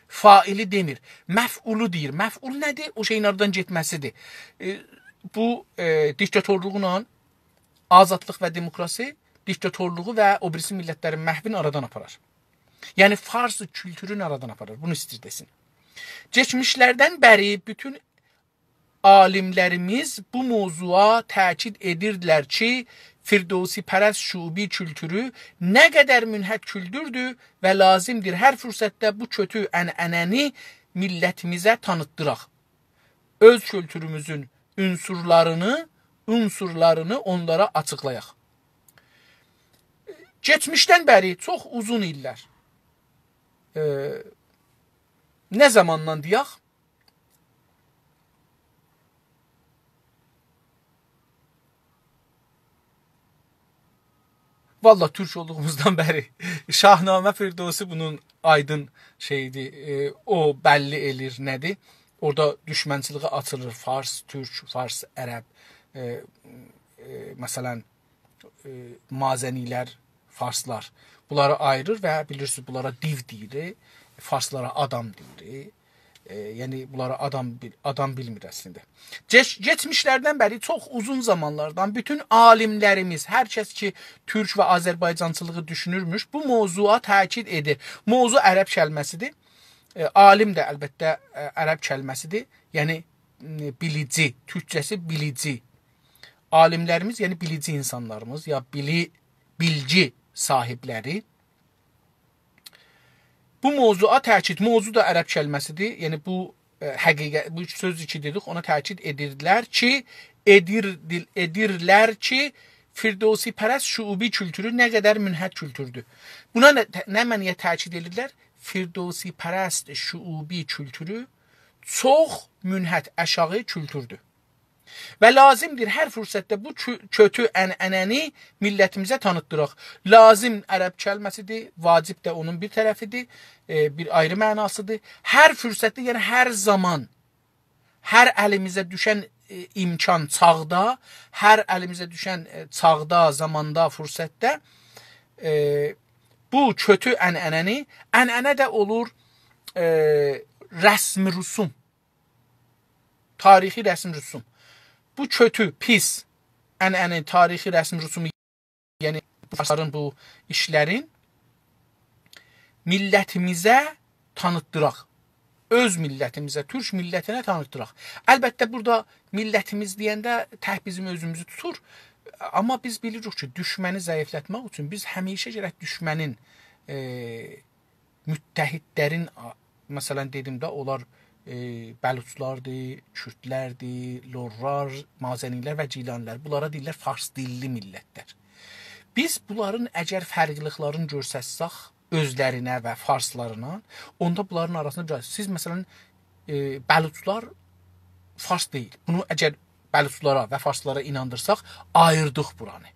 Faili demir, məf'ulu deyir. Məf'ul nədir? O şeyin aradan getməsidir. Bu diktatorluğla azadlıq və demokrasi diktatorluğu və o birisi millətlərin məhvini aradan aparar. Yəni Fars kültürünü aradan aparar. Bunu istəyir desin. Geçmişlərdən bəri bütün alimlərimiz bu mövzuya təkid edirdilər ki, Firdevsi pərəst şubi kültürü nə qədər münhəkküldürdür və lazımdır hər fürsətdə bu kötü ənənəni millətimizə tanıtdıraq. Öz kültürümüzün unsurlarını onlara açıqlayaq. Geçmişdən bəri çox uzun illər, nə zamandan deyək? Vallahi türk olduğumuzdan bəri Şahnamə Firdevsi bunun aydın şeydi. O bəlli elir nədir? Orada düşmənçiliği açılır. Fars, türk, fars, ərəb. Məsələn, mazənilər, farslar. Bunları ayırır və bilirsiniz, bunlara div deyilir. Farslara adam deyilir. Yəni bunlara adam bilmir əslində. Keçmişlərdən bəri çox uzun zamanlardan bütün alimlərimiz, hər kəs ki türk və Azərbaycançılığı düşünürmüş, bu mövzuya təkid edir. Mövzu ərəb kəlməsidir. Alim də əlbəttə ərəb kəlməsidir. Yəni bilici, türkçəsi bilici. Alimlərimiz, yəni bilici insanlarımız ya bilgi sahibləri. Bu mövzuya təkid, mövzu da ərəb kəlməsidir. Yəni bu həqiqət, bu söz iki dedik, ona təkid edirlər ki, Firdevsi pərəst şuubi kültürü nə qədər münhət kültürdür. Buna nə məniyə təkid edirlər? Firdevsi pərəst şuubi kültürü çox münhət, aşağı kültürdür. Və lazımdır hər fürsətdə bu kötü ənənəni millətimizə tanıtdıraq. Lazım ərəb kəlməsidir, vacib də onun bir tərəfidir, bir ayrı mənasıdır. Hər fürsətdə, yəni hər zaman, hər əlimizə düşən imkan çağda, hər əlimizə düşən çağda, zamanda, fürsətdə bu kötü ənənə də olur rəsm-i rüsum, tarixi rəsm-i rüsum. Bu kötü, pis ənənə, tarixi rəsm-i rüsumu, yəni bu işlərin millətimizə tanıtdıraq. Öz millətimizə, türk millətinə tanıtdıraq. Əlbəttə burada millətimiz deyəndə tək bizim özümüzü tutur. Amma biz bilirik ki, düşməni zəiflətmək üçün biz həmişə gərək düşmənin müttəhidlərin, məsələn dedim də, onlar Bəluçlardır, Kürdlərdir, Lorlar, Mazənilər və Cilanilər. Bunlara deyirlər fars dilli millətlər. Biz bunların əgər fərqliliklərini görsətsək özlərinə və farslarına, onda bunların arasında siz məsələn Bəluçlar fars deyil. Bunu əgər Bəluçlara və farslara inandırsaq ayırdıq buranı.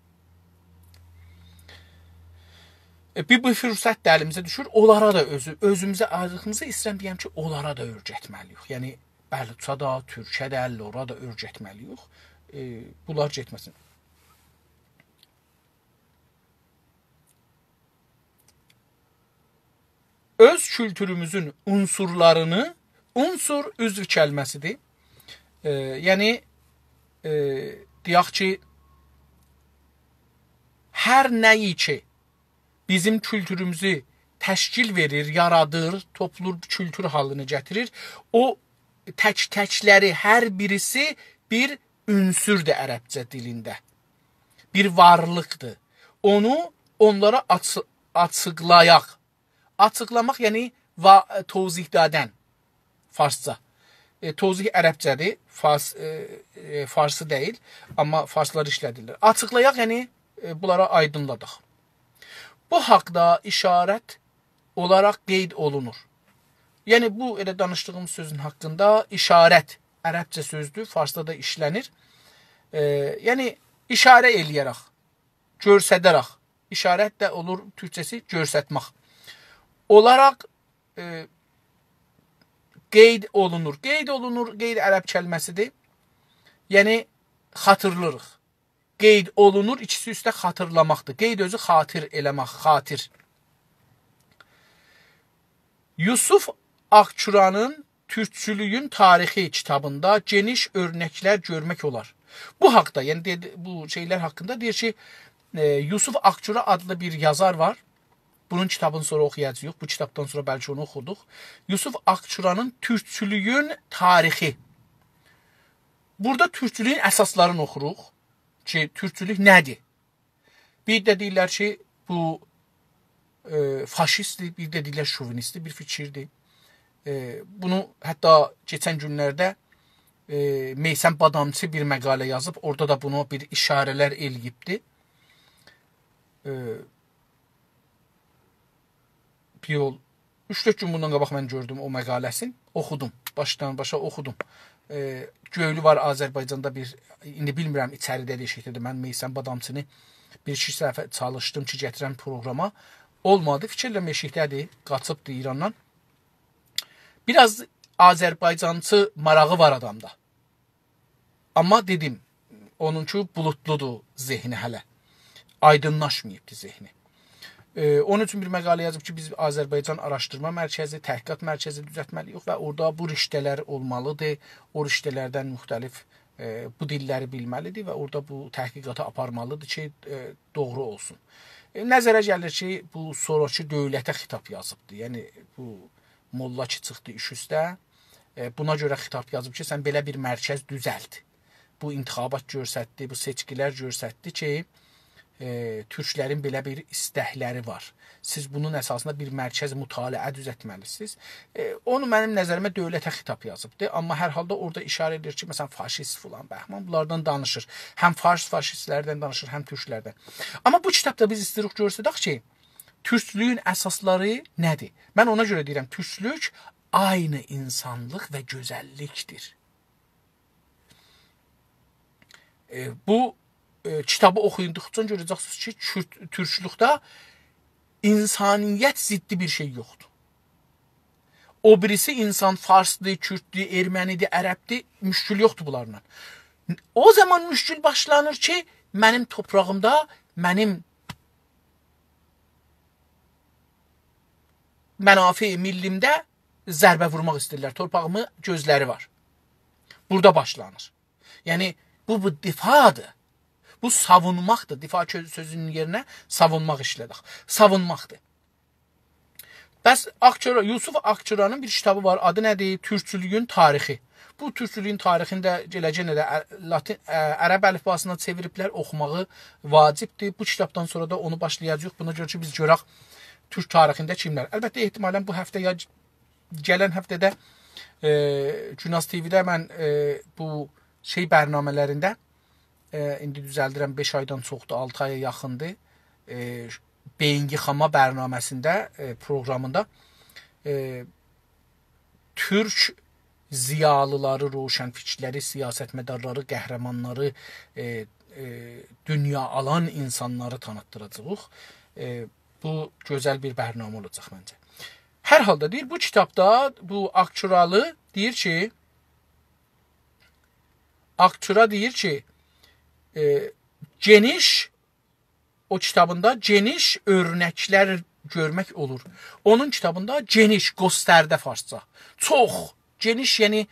Bir fürsət də əlimizə düşür, onlara da özümüzə ayrıldığımızı istəyirəm deyəm ki, onlara da öyrətməliyik. Yəni, Bəluça da, Türkə də, Lora da öyrətməliyik. Bunlar getməsin. Öz kültürümüzün unsurlarını, unsur üzv kəlməsidir. Yəni, deyək ki, hər nəyi ki, bizim kültürümüzü təşkil verir, yaradır, toplur kültür halını gətirir. O tək-təkləri, hər birisi bir ünsürdür ərəbcə dilində. Bir varlıqdır. Onu onlara açıqlayaq. Açıqlamaq, yəni tozih dadən, farsca. Tozih ərəbcədir, farsı deyil, amma farslar işlədirlər. Açıqlayaq, yəni bunlara aydınladıq. Bu haqda işarət olaraq qeyd olunur. Yəni, bu elə danışdığım sözün haqqında işarət ərəbcə sözdür, farsda da işlənir. Yəni, işarə eləyərək, görsədərək, işarət də olur, türkçəsi görsətmək. Olaraq qeyd olunur. Qeyd olunur, qeyd ərəb kəlməsidir. Yəni, xatırlırıq. Qeyd olunur, ikisi üstə xatırlamaqdır. Qeyd özü xatir eləmək, xatir. Yusuf Akçuranın Türkçülüyün tarixi kitabında geniş örnəklər görmək olar. Bu haqda, yəni bu şeylər haqqında deyir ki, Yusuf Akçura adlı bir yazar var. Bunun kitabını sonra oxuyacağıq. Bu kitabdan sonra bəlkə onu oxuduq. Yusuf Akçuranın Türkçülüyün tarixi. Burada türkçülüyün əsaslarını oxuruq. Ki, türkçülük nədir? Bir də deyirlər ki, bu faşistdir, bir də deyirlər şovinistdir bir fikirdir. Bunu hətta keçən günlərdə Meysəm Badamçı bir məqalə yazıb, orada da bunu bir işarələr eləyibdir. Bir yol, 3-4 gün bundan qabaq mən gördüm o məqaləsini, oxudum, başdan başa oxudum. Göylü var Azərbaycanda bir, indi bilmirəm içəridə deşikdir, mən Meysəm Badamçını Bir-iki dəfə çalışdım ki, gətirəm proqrama. Olmadı. Fikirlə meşikdədir, qaçıbdı İrandan. Biraz Azərbaycançı marağı var adamda. Amma dedim, onunki bulutludur zehni hələ. Aydınlaşmayıbdır zehni. Onun üçün bir məqalə yazıb ki, biz Azərbaycan Araşdırma Mərkəzi, Təhqiqat Mərkəzi düzəltməliyik və orada bu riştələr olmalıdır. O riştələrdən müxtəlif bu dilləri bilməlidir və orada bu təhqiqatı aparmalıdır ki, doğru olsun. Nəzərə gəlir ki, bu sonrakı dövlətə xitab yazıbdır. Yəni, bu molla ki, çıxdı iş üstə, buna görə xitab yazıb ki, sən belə bir mərkəz düzəlt. Bu intixabat görsətdi, bu seçkilər görsətdi ki, türklərin belə bir istəkləri var. Siz bunun əsasında bir mərkəz mütaliə düzəltməlisiniz. Onu mənim nəzərimə dövlətə xitab yazıbdır. Amma hər halda orada işarə edir ki, məsələn, faşist filan bəhman bunlardan danışır. Həm faşistlərdən danışır, həm türklərdən. Amma bu kitabda biz istəyirik görsədək ki, türklüyün əsasları nədir? Mən ona görə deyirəm, türklük aynı insanlıq və gözəllikdir. Bu kitabı oxuyunduqca görəcəksiniz ki, türklükdə insaniyyət ziddi bir şey yoxdur. O birisi insan farsdır, kürdür, ermənidir, ərəbdir, müşkül yoxdur bunlarla. O zaman müşkül başlanır ki, mənim toprağımda, mənim mənafi millimdə zərbə vurmaq istəyirlər. Torpağımı gözləri var. Burada başlanır. Yəni, bu difadır. Bu savunmaqdır. Difa sözünün yerinə savunmaq işlədik. Savunmaqdır. Bəs Yusuf Akçuranın bir kitabı var. Adı nədir? Türkçülüyün tarixi. Bu türkçülüyün tarixində gələcək də ərəb əlifbasına çeviriblər, oxumağı vacibdir. Bu kitabdan sonra da onu başlayacağıq. Buna görə ki, biz görək türk tarixində kimlər. Əlbəttə, ehtimalən bu həftə ya gələn həftədə Günaz TV-də mən bu bərnamələrində indi düzəldirəm 5 aydan çoxdur, 6 aya yaxındır. Beyin yıxama bərnaməsində, proqramında türk ziyalıları, roşənfikirləri, siyasətmədarları, qəhrəmanları, dünya alan insanları tanıtdıracağıq. Bu gözəl bir bərnamə olacaq məncə. Hər halda deyir, bu kitabda bu Akçuralı deyir ki, Akçura deyir ki, geniş, o kitabında geniş örnəklər görmək olur. Onun kitabında geniş, göstərdə farsça. Çox, geniş, yəni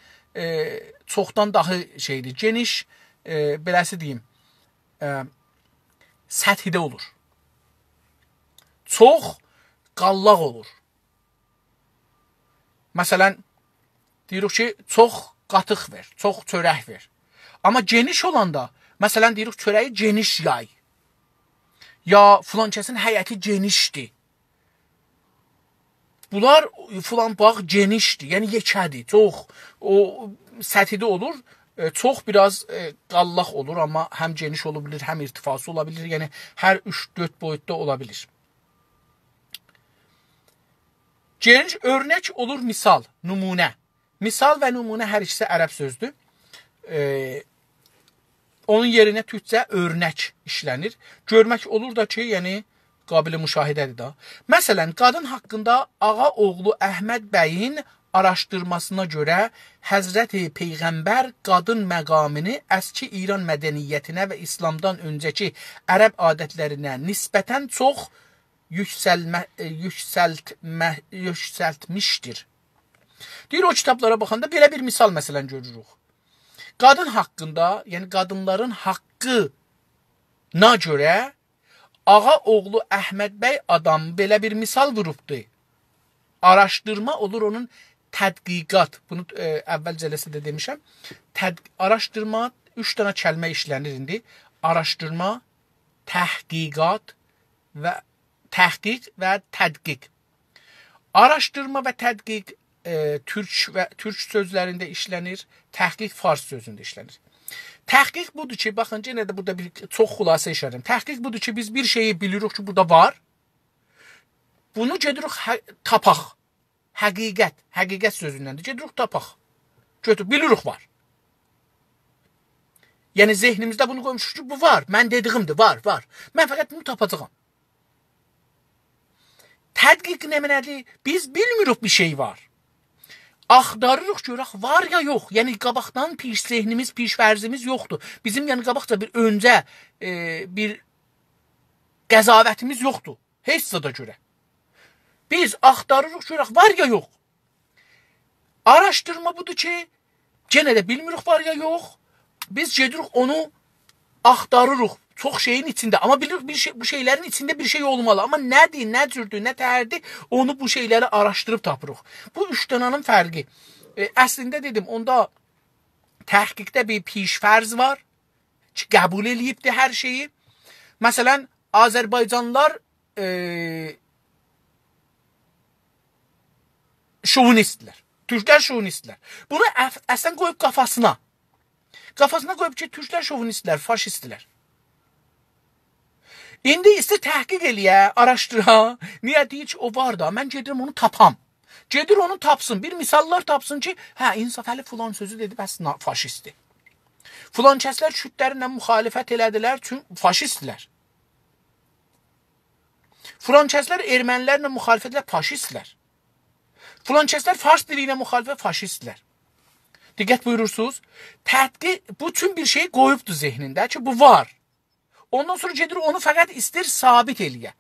çoxdan daha şeydir. Geniş, beləsi deyim, səthidə olur. Çox, qallaq olur. Məsələn, deyirik ki, çox qatıq ver, çox çörək ver. Amma geniş olanda, məsələn, deyirik, çörəyi geniş yay. Ya filan kəsin həyəti genişdir. Bunlar filan bağ genişdir, yəni yekədir, çox. O səthidə olur, çox biraz qallaq olur, amma həm geniş ola bilir, həm irtifası ola bilir, yəni hər 3-4 boyutda ola bilir. Geniş örnək olur misal, nümunə. Misal və nümunə hər ikisi ərəb sözdür. Onun yerinə türkcə örnək işlənir. Görmək olur da ki, yəni qabili müşahidədir da. Məsələn, qadın haqqında Ağa oğlu Əhməd bəyin araşdırmasına görə Həzrəti Peyğəmbər qadın məqamını əski İran mədəniyyətinə və İslamdan öncəki ərəb adətlərinə nisbətən çox yüksəltmişdir. Deyir, o kitablara baxanda belə bir misal məsələn görürük. Qadın haqqında, yəni qadınların haqqına görə Ağa oğlu Əhməd bəy adam belə bir misal vurubdur. Araşdırma olur onun tədqiqat. Bunu əvvəlcələsi də demişəm. Araşdırma 3 dənə kəlmə işlənir indi. Araşdırma, təhqiqat və təhqiq və tədqiq. Araşdırma və tədqiq türk sözlərində işlənir, təhqiq fars sözündə işlənir. Təhqiq budur ki, baxın, yenə də burada bir çox xülasə işlərim. Təhqiq budur ki, biz bir şeyi bilirik ki, burada var. Bunu gedirik tapaq. Həqiqət sözündəndir. Gedirik tapaq. Bilirik var. Yəni zehnimizdə bunu qoymuşuq ki, bu var. Mən dediyimdir, var. Mən fəqət bunu tapacağam. Tədqiq nədir? Biz bilmirik bir şey var. Axtarırıq görək var ya yox. Yəni qabaqdan piş zehnimiz, piş fərzimiz yoxdur. Bizim yəni qabaqca bir öncə bir qəzavətimiz yoxdur. Heç zada görə. Biz axtarırıq görək var ya yox. Araşdırma budur ki, yenə də bilmirik var ya yox. Biz gedirik onu axtarırıq çox şeyin içində. Amma bilirik bu şeylərin içində bir şey olmalı. Amma nədir, nə cürdür, nə təhərdir, onu bu şeyləri araşdırıb tapırıq. Bu üç dənənin fərqi. Əslində dedim, onda təhqiqdə bir pişfərz var ki, qəbul eləyibdir hər şeyi. Məsələn, Azərbaycanlılar şovinistlər. Türklər şovinistlər. Bunu əslən qoyub qafasına. Qafasına qoyub ki, türklər şovinistlər, faşistlər. İndi istə təhqiq eləyə, araşdıra. Niyə deyir ki, o var da, mən gedirəm onu tapam. Gedir onu tapsın, bir misallar tapsın ki, hə, İnsafəli filan sözü dedi, bəs faşistdir. Filan kəslər kürdlərinlə müxalifət elədilər, çünki faşistlər. Filan kəslər ermənilərlə müxalifət elədilər, faşistlər. Filan kəslər fars dili ilə müxalifət, faşistlər. Diqqət buyurursunuz. Tədqiq bütün bir şey qoyubdur zehnində ki, bu var. Ondan sonra gedir onu fəqət istir sabit eləyə.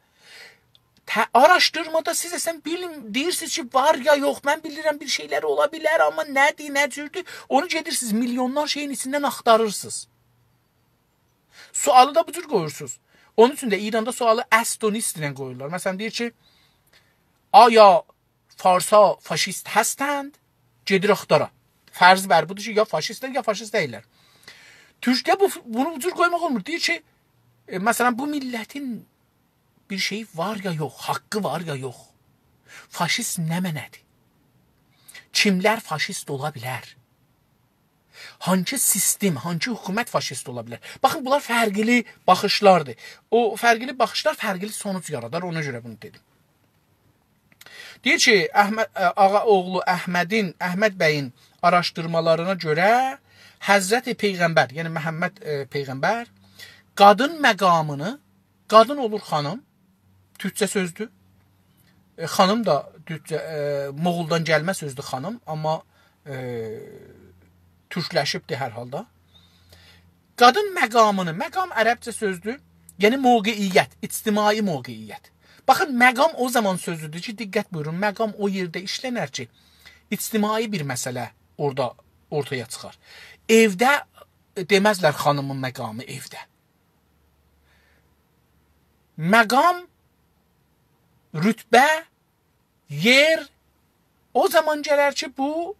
Araşdırmada siz əsən deyirsiniz ki, var ya yox, mən bilirəm bir şeylər ola bilər, amma nədir, nə cürdür, onu gedirsiniz milyonlar şeyin içindən axtarırsınız. Sualı da bu cür qoyursunuz. Onun üçün də İranda sualı əstonist ilə qoyurlar. Məsələn, deyir ki, aya Farsa faşist həstənd, gedir axtara. Fərz bər budur ki, ya faşistlər, ya faşist deyirlər. Türkdə bunu bu cür qoymaq olmur. Deyir ki, məsələn, bu millətin bir şey var ya yox, haqqı var ya yox. Faşist nə mənədir? Kimlər faşist ola bilər? Hangi sistem, hangi hökumət faşist ola bilər? Baxın, bunlar fərqli baxışlardır. O fərqli baxışlar fərqli sonuç yaradar, ona görə bunu dedim. Deyir ki, ağa oğlu Əhməd bəyin araşdırmalarına görə Həzrəti Peyğəmbər, yəni Məhəmməd Peyğəmbər qadın məqamını, qadın olur xanım, türkcə sözdür. Xanım da Moğoldan gəlmə sözdür xanım, amma türkləşibdir hər halda. Qadın məqamını, məqam ərəbcə sözdür, yəni mövqeiyyət, ictimai mövqeiyyət. Baxın, məqam o zaman sözüdür ki, diqqət buyurun, məqam o yerdə işlənər ki, ictimai bir məsələ orada ortaya çıxar. Evdə deməzlər xanımın məqamı evdə. Məqam, rütbə, yer o zaman gələr ki, bu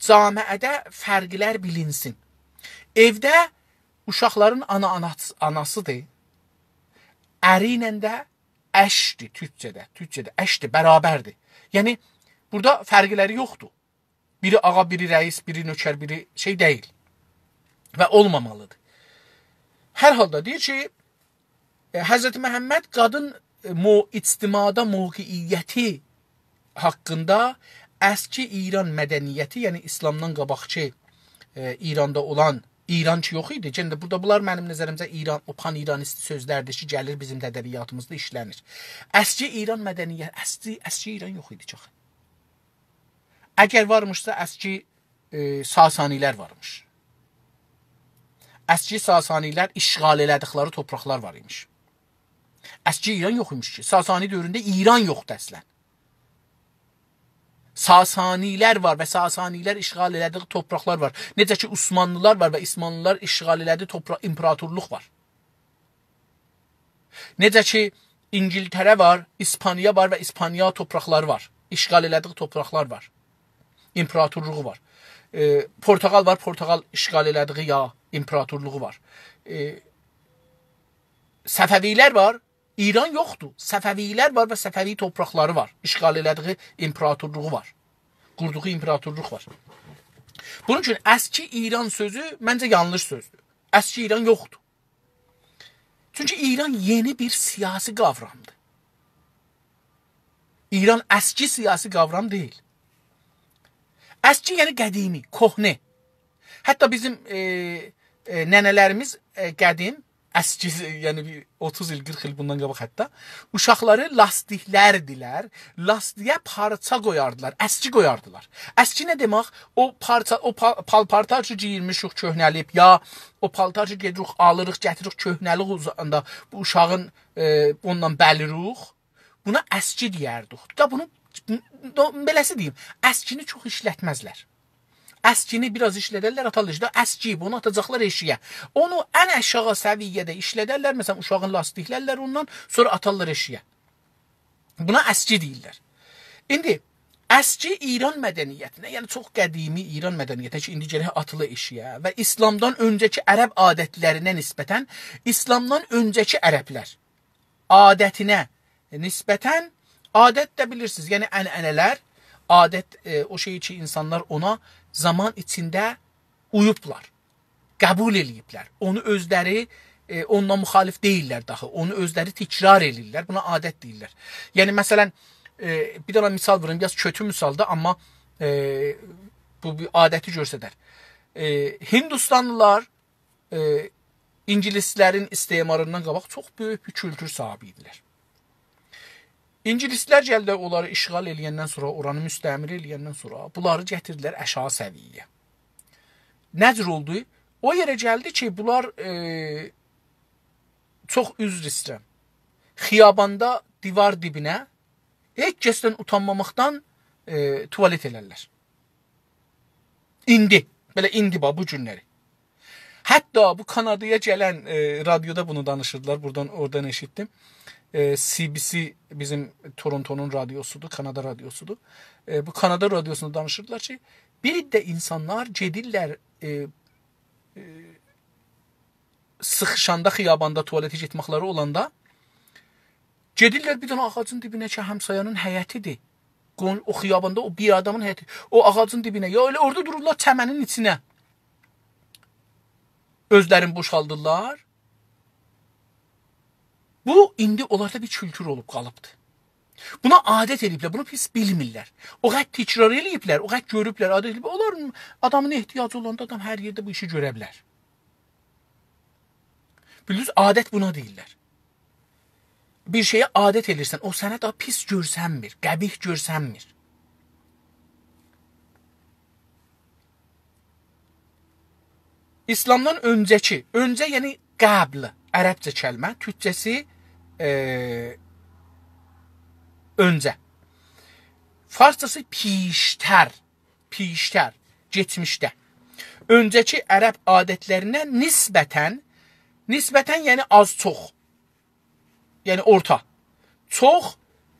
camiədə fərqlər bilinsin. Evdə uşaqların anasıdır. Əri ilə də əşdir türkcədə. Türkcədə əşdir, bərabərdir. Yəni, burada fərqləri yoxdur. Biri ağa, biri rəis, biri nökər, biri şey deyil. Və olmamalıdır. Hər halda deyir ki, Həzrəti Məhəmməd qadın ictimada mövqeiyyəti haqqında əski İran mədəniyyəti, yəni İslamdan qabaqçı İranda olan İran ki yox idi. Cəndə burada bunlar mənim nəzərimcə İran, o pan-İranist sözlərdir ki, gəlir bizim ədəbiyyatımızda işlənir. Əski İran mədəniyyəti, əski İran yox idi çox. Əgər varmışsa əski Sasanilər varmış. Əski Sasanilər işğal elədikləri torpaqlar var imiş. Əski İran yox imiş ki. Sasani dövründə İran yoxdur əslən. Sasanilər var və Sasanilər işğal elədiyi torpaqlar var. Necə ki, Osmanlılar var və İsmanlılar işğal elədiyi imperatorluq var. Necə ki, İngiltərə var, İspaniya var və İspaniya torpaqları var. İşğal elədiyi torpaqlar var. İmperatorluğu var. Portugal var, Portugal işğal elədiyi ya imperatorluğu var. Səfəvilər var, İran yoxdur. Səfəvilər var və Səfəvi torpaqları var. İşğal elədiyi imperatorluğu var. Qurduğu imperatorluq var. Bunun üçün əski İran sözü məncə yanlış sözdür. Əski İran yoxdur. Çünki İran yeni bir siyasi qavramdır. İran əski siyasi qavram deyil. Əski yəni qədimi, kohnə. Hətta bizim nənələrimiz qədim, əski, yəni bir 30 il, 40 il bundan qabaq hətta uşaqları lastiklərdilər. Lastiyə parça qoyardılar, əski qoyardılar. Əski nə demək? O parça, o paltarcı geyirmişik, köhnəlib, ya o paltarcı gedirik, alırıq, gətiririk, köhnəlik uzanda bu uşağın ondan bəlirik. Buna əski deyərdik. Da bunu beləsi deyim, əskini çox işlətməzlər. Əskini biraz işlədərlər, atarlar. Əski, bunu atacaqlar eşiyə. Onu ən aşağı səviyyədə işlədərlər. Məsələn, uşağın lastiklərlər ondan, sonra atarlar eşiyə. Buna əski deyirlər. İndi, əski İran mədəniyyətinə, yəni çox qədimi İran mədəniyyətinə ki, indi gərək atılı eşiyə və İslamdan öncəki ərəb adətlərinə nisbətən, İslamdan öncəki ərəblər adətinə nisbətən, adət də bilirsiniz, yəni ənənələr, adət o şey ki, insanlar ona zaman içində uyublar, qəbul eləyiblər. Onu özləri onunla müxalif deyirlər daxı. Onu özləri təkrar eləyirlər. Buna adət deyirlər. Yəni, məsələn, bir dana misal verim, biraz kötü misaldır, amma bu bir adəti göstərir. Hindistanlılar İngilislərin istemarından qabaq çox böyük bir kültür sahibi idilər. İngilislər gəldi, onları işğal eləyəndən sonra, oranı müstəmir eləyəndən sonra, bunları gətirdilər aşağı səviyyəyə. Nəcür oldu? O yerə gəldi ki, bunlar çox üzr istəyirəm. Xiyabanda, divar dibinə heç kəsdən utanmamaqdan tuvalet elərlər. İndi, belə indi bu günləri. Hətta bu Kanadaya gələn radioda bunu danışırdılar, oradan eşitdim. CBC bizim Toronto'nun radyosudur, Kanada radyosudur. Bu Kanada radyosunda danışırdılar ki, bir də insanlar gedirlər sıxışanda, xiyabanda, tuvalete getməkləri olanda, gedirlər bir dənə ağacın dibinə ki, həmsayanın həyətidir. O xiyabanda o bir adamın həyəti, o ağacın dibinə, ya öyle orada dururlar çəmənin içinə. Özlərini boşaldırlar. Bu, indi onlarda bir kültür olub qalıbdır. Buna adət ediblər, bunu pis bilmirlər. O qəd təkrar eləyiblər, o qəd görüblər, adət ediblər. Onların adamın ehtiyacı olanda adam hər yerdə bu işi görə bilər. Bilirsiniz, adət buna deyirlər. Bir şeyə adət edirsən, o sənə daha pis görsənmir, qəbih görsənmir. İslamdan öncəki, öncə yəni qəbl, ərəbcə kəlmə, türkcəsi öncə. Farsçası piştər, geçmişdə. Öncəki ərəb adətlərinə nisbətən yəni az çox, yəni orta, çox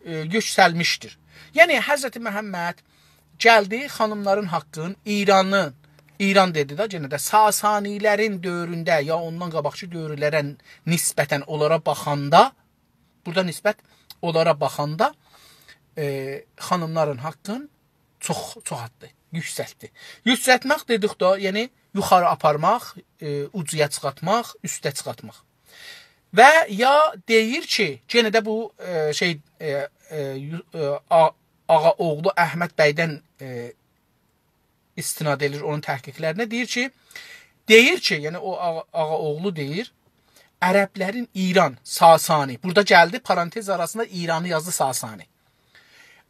yüksəlmişdir. Yəni Həzrəti Məhəmməd gəldi xanımların haqqını, İran dedi də, yenə də Sasanilərin dövründə ya ondan qabaqçı dövrlərə nisbətən onlara baxanda, burada nisbət onlara baxanda xanımların haqqını çox addı, yüksəltdi. Yüksəltmək dedik də, yəni yuxarı aparmaq, ucuya çıxartmaq, üstə çıxartmaq. Və ya deyir ki, yenə də bu ağa oğlu Əhməd bəydən istinad edir onun təhqiqlərinə, deyir ki, yəni o ağa oğlu deyir, ərəblərin İran, Sasani, burada gəldi, parantez arasında İranı yazdı Sasani.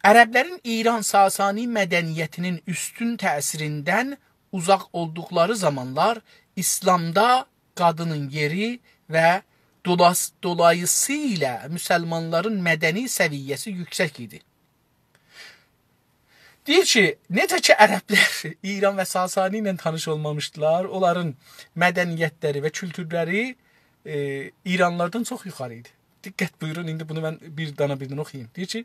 Ərəblərin İran, Sasani mədəniyyətinin üstün təsirindən uzaq olduqları zamanlar İslamda qadının yeri və dolayısıyla müsəlmanların mədəni səviyyəsi yüksək idi. Deyir ki, necə ki ərəblər İran və Sasani ilə tanış olmamışdılar, onların mədəniyyətləri və kültürləri İranlardan çox yuxarı idi. Diqqət buyurun, indi bunu mən birdən oxuyayım. Deyir ki,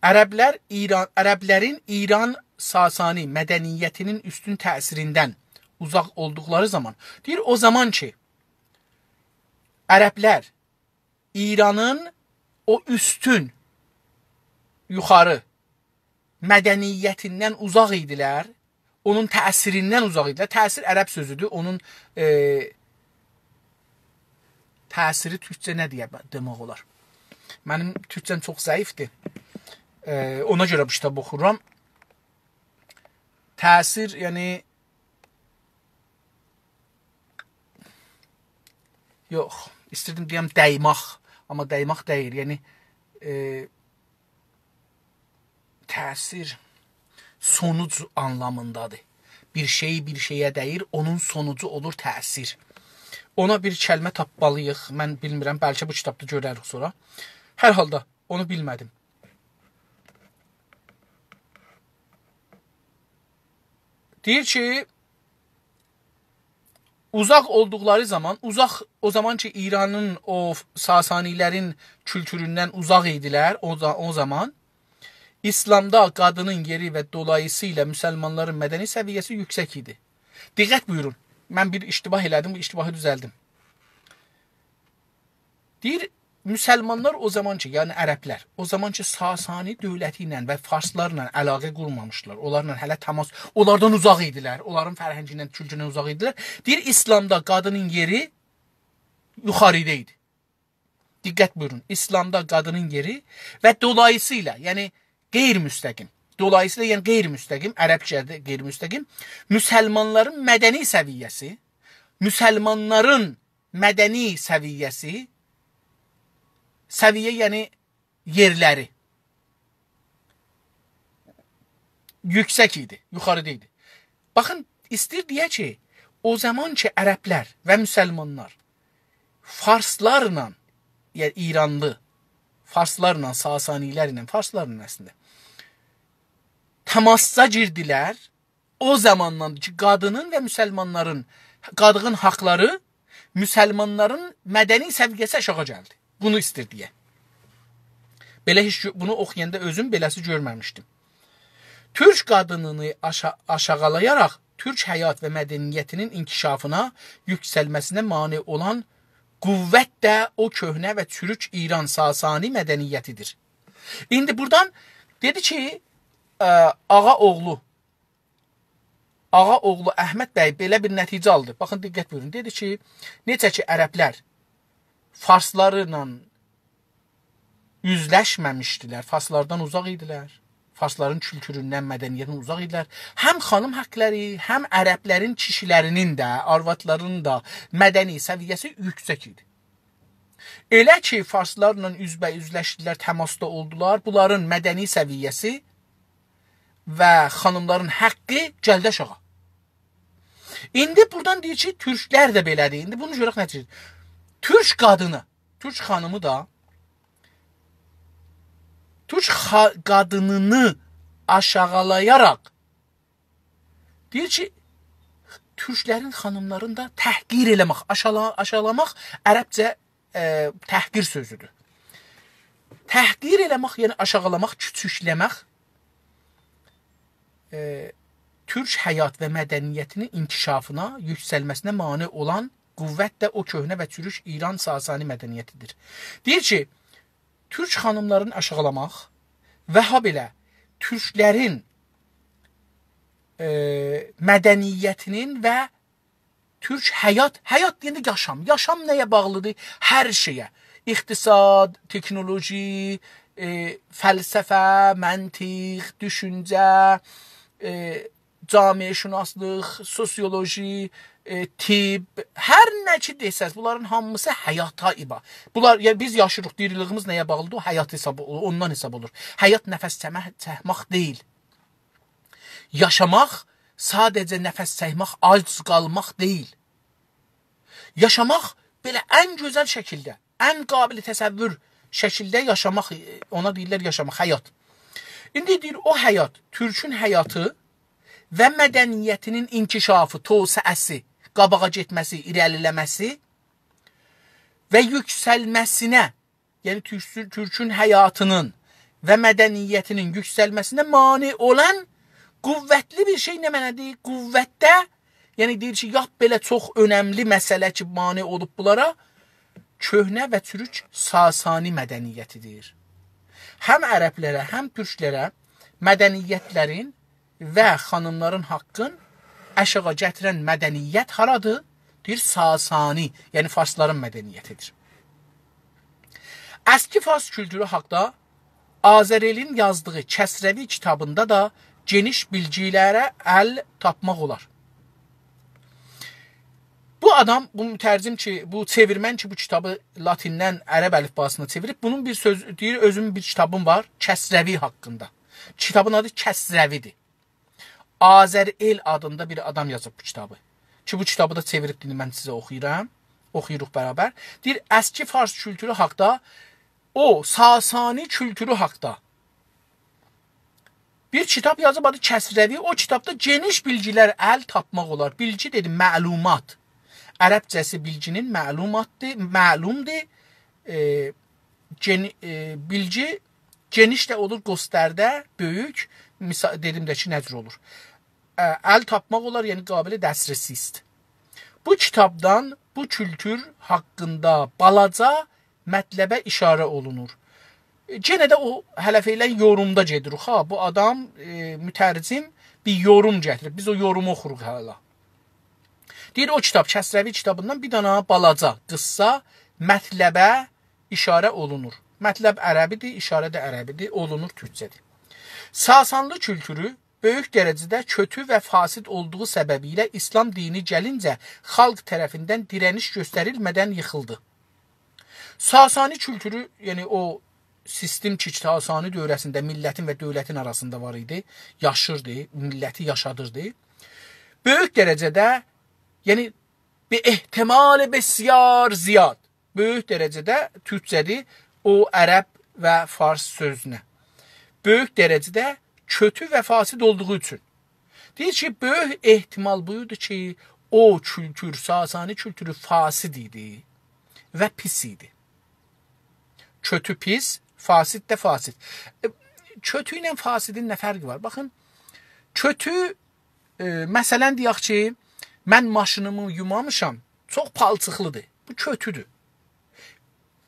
ərəblərin İran Sasani mədəniyyətinin üstün təsirindən uzaq olduqları zaman, deyir o zaman ki, ərəblər İranın o üstün, yuxarı mədəniyyətindən uzaq idilər, onun təsirindən uzaq idilər. Təsir ərəb sözüdür, onun təsiri türkcə nə demək olar? Mənim türkcəm çox zəifdir. Ona görə bu kitabı oxuram. təsir, yəni yox, istirdim deyəm dəymaq, amma dəymaq deyil. Yəni təsir sonuc anlamındadır. Bir şey bir şeyə dəyir, onun sonucu olur təsir. Ona bir kəlmə tapmalıyıq. Mən bilmirəm, bəlkə bu kitabda görərik sonra. Hər halda onu bilmədim. Deyir ki, uzaq olduqları zaman, o zaman ki İranın o Sasanilərin kültüründən uzaq idilər, o zaman İslamda qadının yeri və dolayısıyla müsəlmanların mədəni səviyyəsi yüksək idi. Diqqət buyurun. Mən bir iştibah elədim, bu iştibahı düzəldim. Deyir, müsəlmanlar o zaman ki, yəni ərəblər, o zaman ki Sasani dövləti ilə və farslarla əlaqə qurmamışlar. Onlarla hələ təmas, onlardan uzaq idilər. Onların fərhəngindən, kültüründən uzaq idilər. Deyir, İslamda qadının yeri yuxarıda idi. Diqqət buyurun. İslamda qadının yeri və dolayısıyla, yəni qeyri-müstəqim. Dolayısıyla, yəni qeyri-müstəqim, ərəbcədə qeyri-müstəqim, müsəlmanların mədəni səviyyəsi, səviyyə yəni yerləri yüksək idi, yuxarıda idi. Baxın, istəyir deyə ki, o zaman ki ərəblər və müsəlmanlar farslarla, yəni İranlı, farslarla, Sasanilərlə, farslarla əslində təmasda girdilər, o zamandan ki, qadının və müsəlmanların, qadının haqları müsəlmanların mədəni səviyyəsi aşağı gəldi. Bunu istir deyə. Belə heç bunu oxuyanda özüm beləsi görməmişdim. Türk qadınını aşağılayaraq Türk həyat və mədəniyyətinin inkişafına, yüksəlməsinə mane olan qüvvət də o köhnə və çürük İran Sasani mədəniyyətidir. İndi buradan dedi ki, ağa oğlu Əhməd bəy belə bir nəticə aldı. Baxın, diqqət buyurun. Dedi ki, necə ki ərəblər farslarla üzləşməmişdilər, farslardan uzaq idilər, farsların kültüründən, mədəniyyətindən uzaq idilər. Həm xanım haqqları, həm ərəblərin kişilərinin də, arvadlarının da mədəni səviyyəsi yüksək idi. Elə ki, farslarla üzləşdilər, təmasda oldular, bunların mədəni səviyyəsi və xanımların haqqı gəldi aşağı. İndi buradan deyir ki, türklər də belədir. İndi bunu görək nəticədir. Türk qadını, Türk xanımı da Türk qadınını aşağılayaraq deyir ki, türklərin xanımlarını da təhqir eləmək, aşağılamaq ərəbcə təhqir sözüdür. Təhqir eləmək, yəni aşağılamaq, küçükləmək Türk həyat və mədəniyyətinin inkişafına, yüksəlməsinə mane olan qüvvət də o köhnə və çürük İran Sasani mədəniyyətidir. Deyir ki, Türk xanımlarını aşağılamaq və habelə türklərin mədəniyyətinin və Türk həyat deyəndə yaşam nəyə bağlıdır? Hər şeyə. İqtisad, teknoloji, fəlsəfə, məntiq, düşüncə, camiəşünaslıq, sosioloji, tibb, hər nə ki desəz, bunların hamısı həyata iba. Bunlar, yəni biz yaşırıq, diriliyimiz nəyə bağlıdır? O həyat hesabı olur, ondan hesab olur. Həyat nəfəs çəkmək deyil. Yaşamaq sadəcə nəfəs çəkmək, ac qalmaq deyil. Yaşamaq belə ən gözəl şəkildə, ən qabili təsəvvür şəkildə yaşamaq, ona deyirlər yaşamaq, həyat. İndi deyir, o həyat, Türkün həyatı və mədəniyyətinin inkişafı, tövsəəsi, qabağa getməsi, irəliləməsi və yüksəlməsinə, yəni Türkün həyatının və mədəniyyətinin yüksəlməsinə mane olan qüvvətli bir şey nə mənədir? Qüvvətdə, yəni deyir ki, ya belə çox önəmli məsələ ki, mane olub bunlara, köhnə və çürük Sasani mədəniyyətidir. Həm ərəblərə, həm türklərə mədəniyyətlərin və xanımların haqqın aşağı gətirən mədəniyyət haradır? Deyir, Sasani, yəni farsların mədəniyyətidir. Əski fars kültürü haqda Azərelin yazdığı Kəsrəvi kitabında da geniş bilgilərə əl tapmaq olar. Bu adam, bu mütərcim ki, bu çevirmən ki, bu kitabı latindən ərəb əlifbasına çevirib, bunun bir söz deyir, özümün bir kitabım var, Kəsrəvi haqqında. Kitabın adı Kəsrəvidir. Azər-el adında bir adam yazıb bu kitabı. Ki, bu kitabı da çevirib deyir, mən sizə oxuyuram. Oxuyuruq bərabər. Deyir, əski fars kültürü haqda, o, Sasani kültürü haqda bir kitab yazıb adı Kəsrəvi. O kitabda geniş bilgilər əl tapmaq olar. Bilgi dedim, məlumat. Ərəbcəsi bilginin məlumatdır, məlumdur. Bilgi geniş də olur, göstərdə, böyük. Dedim də ki, nəcür olur. Əl tapmaq olar, yəni qabili dəstresist. Bu kitabdan bu kültür haqqında balaca mətləbə işarə olunur. Yenə də o hələf elən yorumda gedirik. Ha, bu adam mütərcim bir yorum gətirib. Biz o yorumu oxuruq hələ. Deyir, o kitab, Kəsrəvi kitabından bir dana balaca, qıssa mətləbə işarə olunur. Mətləb ərəbidir, işarə də ərəbidir, olunur türkçədir. Sasanlı kültürü böyük dərəcədə kötü və fasid olduğu səbəbilə İslam dini gəlincə xalq tərəfindən dirəniş göstərilmədən yıxıldı. Sasani kültürü, yəni o sistem ki, Sasani dövrəsində millətin və dövlətin arasında var idi, yaşırdı, milləti yaşadırdı. Böyük dərəcədə, yəni ehtimal besyar ziyad, böyük dərəcədə türkçədir o ərəb və fars sözünə. Böyük dərəcədə kötü və fasid olduğu üçün. Deyir ki, böyük ehtimal buyurdu ki, o kültür, Sasani kültürü fasid idi və pis idi. Kötü pis, fasid də fasid. Kötü ilə fasidin nə fərqi var? Baxın, kötü, məsələn deyək ki, mən maşınımı yumamışam, çox palçıqlıdır. Bu kötüdür.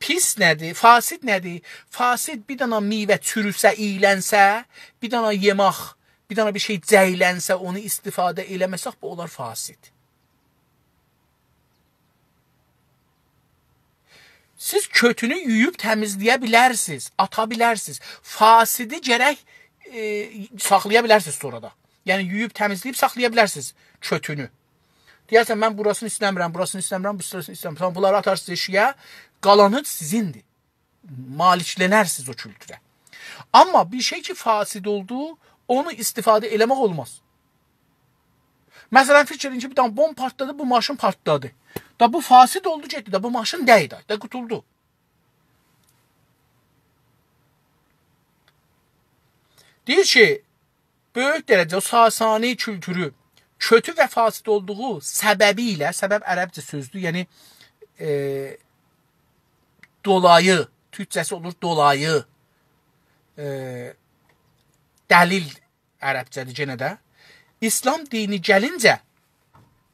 Pis nədir? Fasid nədir? Fasid bir dana meyvə çürüsə, iylənsə, bir dana yemək, bir dana bir şey cəylənsə, onu istifadə eləməsək, bu olar fasid. Siz kötünü yuyub təmizləyə bilərsiniz, ata bilərsiniz. Fasidi gərək saxlaya bilərsiniz sonra da. Yəni, yuyub təmizləyib saxlaya bilərsiniz kötünü. Deyərsən, mən burasını istəmirəm, burasını istəmirəm, burasını istəmirəm. Bunları atarsınız eşiyə, qalanı sizindir. Maliklənərsiniz o kültürə. Amma bir şey ki, fasid oldu, onu istifadə eləmək olmaz. Məsələn, fikrin ki, bir dam bomb partladı, bu maşın partladı. Da bu fasid oldu, getdi, da bu maşın dəydi, da qutuldu. Deyir ki, böyük dərəcə o Sasani kültürü kötü və fasid olduğu səbəbilə, səbəb ərəbcə sözdür, yəni dolayı, türkçəsi olur dolayı, dəlil ərəbcədir genə də. İslam dini gəlincə,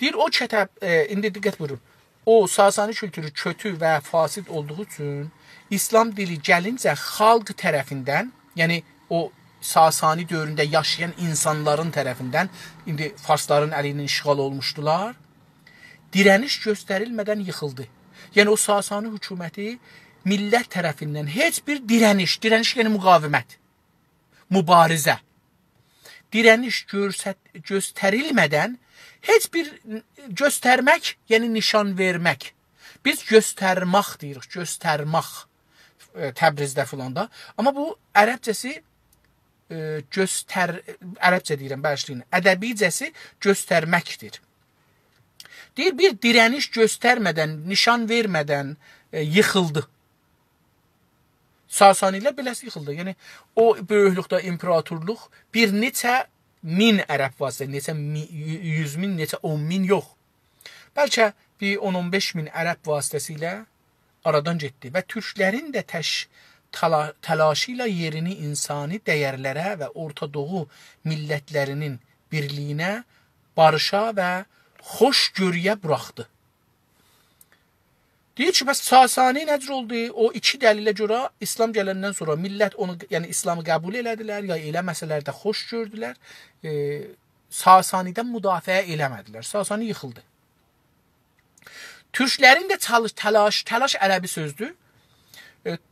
deyir o kətəb, indi diqqət buyurun, o Sasani kültürü kötü və fasid olduğu üçün İslam dili gəlincə xalq tərəfindən, yəni o Sasani dövründə yaşayan insanların tərəfindən, indi farsların əli ilə işğal olmuşdular, dirəniş göstərilmədən yıxıldı. Yəni o Sasani hökuməti millət tərəfindən heç bir dirəniş yəni müqavimət, mübarizə, dirəniş göstərilmədən heç bir göstərmək, yəni nişan vermək. Biz göstərmək deyirik, göstərmək Təbrizdə filan da. Amma bu ərəbcəsi ərəbcə deyirəm, bəşliyin, ədəbicəsi göstərməkdir. Deyir, bir dirəniş göstərmədən, nişan vermədən yıxıldı. Sasanilər beləsi yıxıldı. Yəni, o böyüklükdə imperatorluq bir neçə min ərəb vasitə, neçə 100 min, neçə 10 min yox. Bəlkə bir 10-15 min ərəb vasitəsilə aradan getdi və türklərin də təlaşı ilə yerini insani dəyərlərə və Orta Doğu millətlərinin birliyinə, barışa və xoşgörüyə buraxdı. Deyir ki, bəs Sasani necə oldu? O iki dəlilə görə İslam gələndən sonra millət onu, yəni İslamı qəbul elədilər, ya eləməsələr də xoş gördülər. Sasanidən müdafiə eləmədilər. Sasani yıxıldı. Türklərin də təlaş ərəbi sözdür.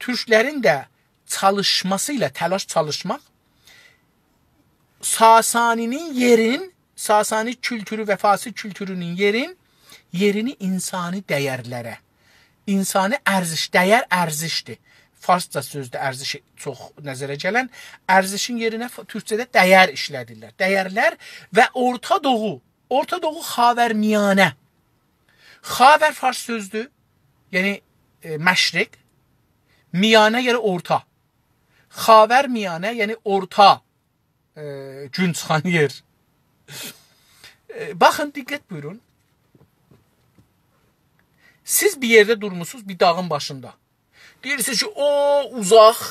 Türklərin də çalışması ilə, çalışmaq, Sasaninin yerin, Sasani kültürü və Fasi kültürünün yerini insani dəyərlərə, insani ərziş, dəyər ərzişdir. Farsca sözdə ərziş çox nəzərə gələn, ərzişin yerinə türkçədə dəyər işlədirlər. Dəyərlər və Orta Doğu xavərmiyanə. Xavər fars sözdür, yəni məşriq, miyanə yəni orta. Xavərmiyanə yəni orta gün çıxan yer. Baxın, diqqət buyurun. Siz bir yerdə durmuşsunuz, bir dağın başında. Deyirsiniz ki, o uzaq,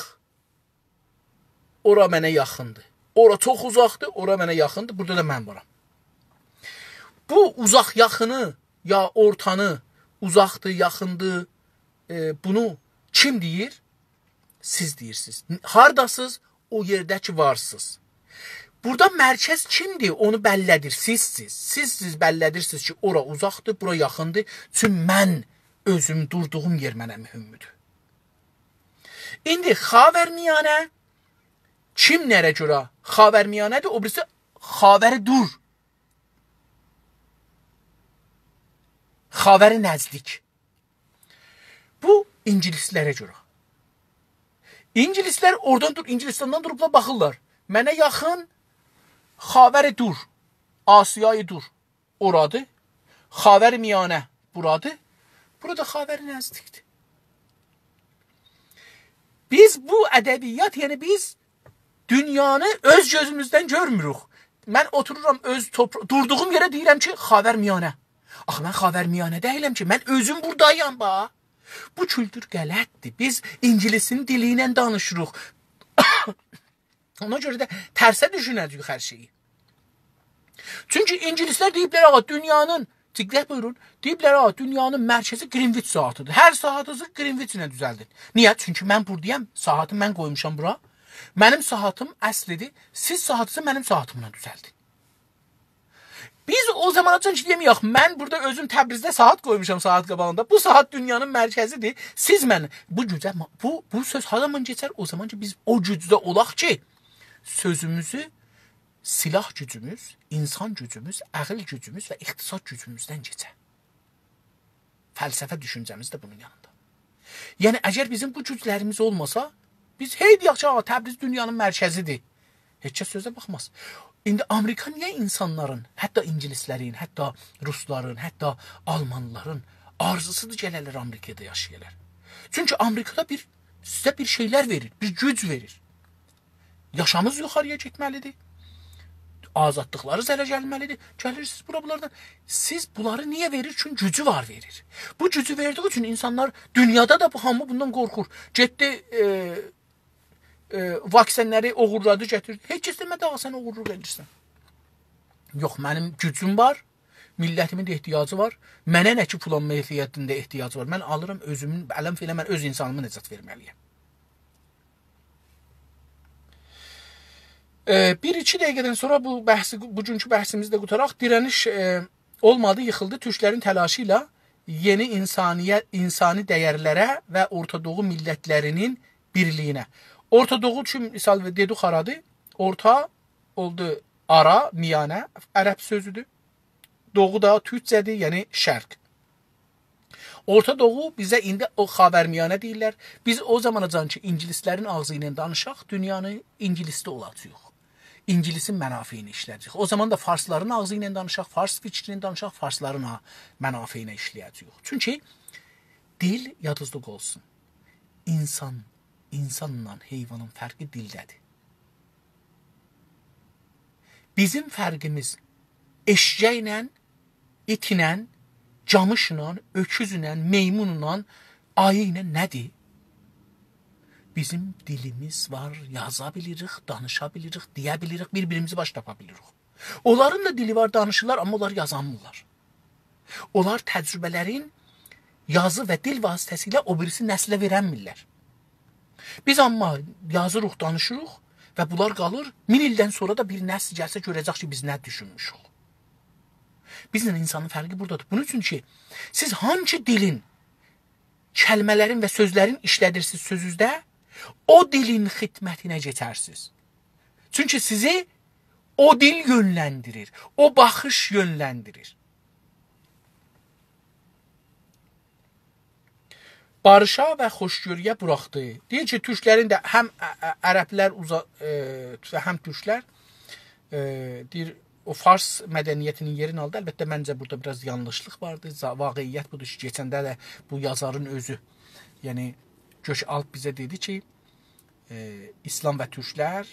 ora mənə yaxındır. Ora çox uzaqdır, ora mənə yaxındır, burada da mən varam. Bu uzaq yaxını, ya ortanı, uzaqdır, yaxındır, bunu kim deyir? Siz deyirsiniz. Hardasınız, o yerdə ki varsınız. Burada mərkəz kimdir? Onu bəllədir. Sizsiz. Siz bəllədirsiniz ki, ora uzaqdır, bura yaxındır. Çünki mən özüm durduğum yer mənə mühümdür. İndi xavərmiyanə kim nərə görə xavərmiyanədir? O birisi xavəri dur. Xavəri nəzdik. Bu İngilislərə görə. İngilislər oradan İngilistandan durubla baxırlar. Mənə yaxın xavəri dur. Asiyayı dur. Oradır. Xavərmiyanə buradır. Burada xavəri nəzdikdir. Biz bu ədəbiyyat, yəni biz dünyanı öz gözümüzdən görmürük. Mən otururam durduğum yerə deyirəm ki, xavərmiyanə. Axı mən xavərmiyanə deyiləm ki, mən özüm buradayam bax. Bu kültür qələtdir. Biz ingilisinin dili ilə danışırıq. Ona görə də tərsə düşünəcəyik hər şeyi. Çünki ingilislər deyiblər, ağa, dünyanın, diqqət buyurun, deyiblər, ağa, dünyanın mərkəzi Greenwich saatıdır. Hər saatınızı Greenwich ilə düzəldin. Niyə? Çünki mən buradayam, saatı mən qoymuşam bura. Mənim saatım əslidir, siz saatınızı mənim saatımla düzəldin. Biz o zaman ki deməyək, mən burada özüm Təbrizdə saat qoymuşam saat qabağında. Bu saat dünyanın mərkəzidir. Siz mən bu gücə, bu söz hər zaman keçər? O zaman ki biz o gücdə olaq ki, sözümüzü silah gücümüz, insan gücümüz, əql gücümüz və iqtisad gücümüzdən keçər. Fəlsəfə düşüncəmiz də bunun yanında. Yəni, əgər bizim bu güclərimiz olmasa, biz hey deyək ki, Təbriz dünyanın mərkəzidir. Heç kəs sözə baxmaz. İndi Amerika niyə insanların, hətta ingilislərin, hətta rusların, hətta almanların arzusudur gələrlər Amerikada yaşayırlar. Çünki Amerikada sizə bir şeylər verir, bir güc verir. Yaşamız yuxarıya getməlidir. Azadlıqları zələ gəlməlidir. Gəlirsiniz buralardan. Siz bunları niyə verir? Çünki gücü var verir. Bu gücü verdiği üçün insanlar dünyada da bu hamı bundan qorxur. Getdi vaksinləri oğurladı, gətirdi. Heç kəs demədi, ağa, sən oğurluq edirsən. Yox, mənim gücüm var, millətimin də ehtiyacı var, mənə nə ki pulan məhliyyətində ehtiyacı var. Mən alıram özümün, ələm filə, mən öz insanımı nəcat verməliyəm. Bir-iki dəqiqədən sonra bugünkü bəhsimizi də qutaraq, dirəniş olmadı, yıxıldı. Türklərin telaşı ilə yeni insani dəyərlərə və Orta Doğu millətlərinin birliyinə. Orta Doğu üçün misal dedik haradır. Orta oldu ara, miyanə, ərəb sözüdür. Doğu da türkcədir, yəni şərq. Orta Doğu bizə indi o xavərmiyanə deyirlər. Biz o zamanacan ki, ingilislərin ağzı ilə danışaq, dünyanı ingilisdə olacaq. İngilisin mənafeyini işləyəcək. O zaman da farsların ağzı ilə danışaq, fars fikrini danışaq, farsların mənafeyini işləyəcək. Çünki dil yadınızda olsun. İnsanla heyvanın fərqi dildədir. Bizim fərqimiz eşcəklə, itinlə, camışla, öküzlə, meymunla, ayı ilə nədir? Bizim dilimiz var, yaza bilirik, danışa bilirik, deyə bilirik, bir-birimizi baş tapa bilirik. Onların da dili var, danışırlar, amma onlar yazanmırlar. Onlar təcrübələrin yazı və dil vasitəsilə o birisi nəslə verənmirlər. Biz amma yazırıq, danışırıq və bunlar qalır, 1000 ildən sonra da bir nəsl gəlsə görəcək ki, biz nə düşünmüşük. Bizlə insanın fərqi buradadır. Bunun üçün ki, siz hangi dilin, kəlmələrin və sözlərin işlədirsiniz sözünüzdə, o dilin xidmətinə geçərsiniz. Çünki sizi O dil yönləndirir, o baxış yönləndirir. Barışa və xoşgörüyə buraxdı. Deyir ki, türklərin də həm ərəblər və həm türklər deyir, o Fars mədəniyyətinin yerini aldı. Əlbəttə, məncə burada biraz yanlışlıq vardı. Vaqiyyət budur ki, keçəndə də bu yazarın özü, yəni Gökalp bizə dedi ki, İslam və türklər,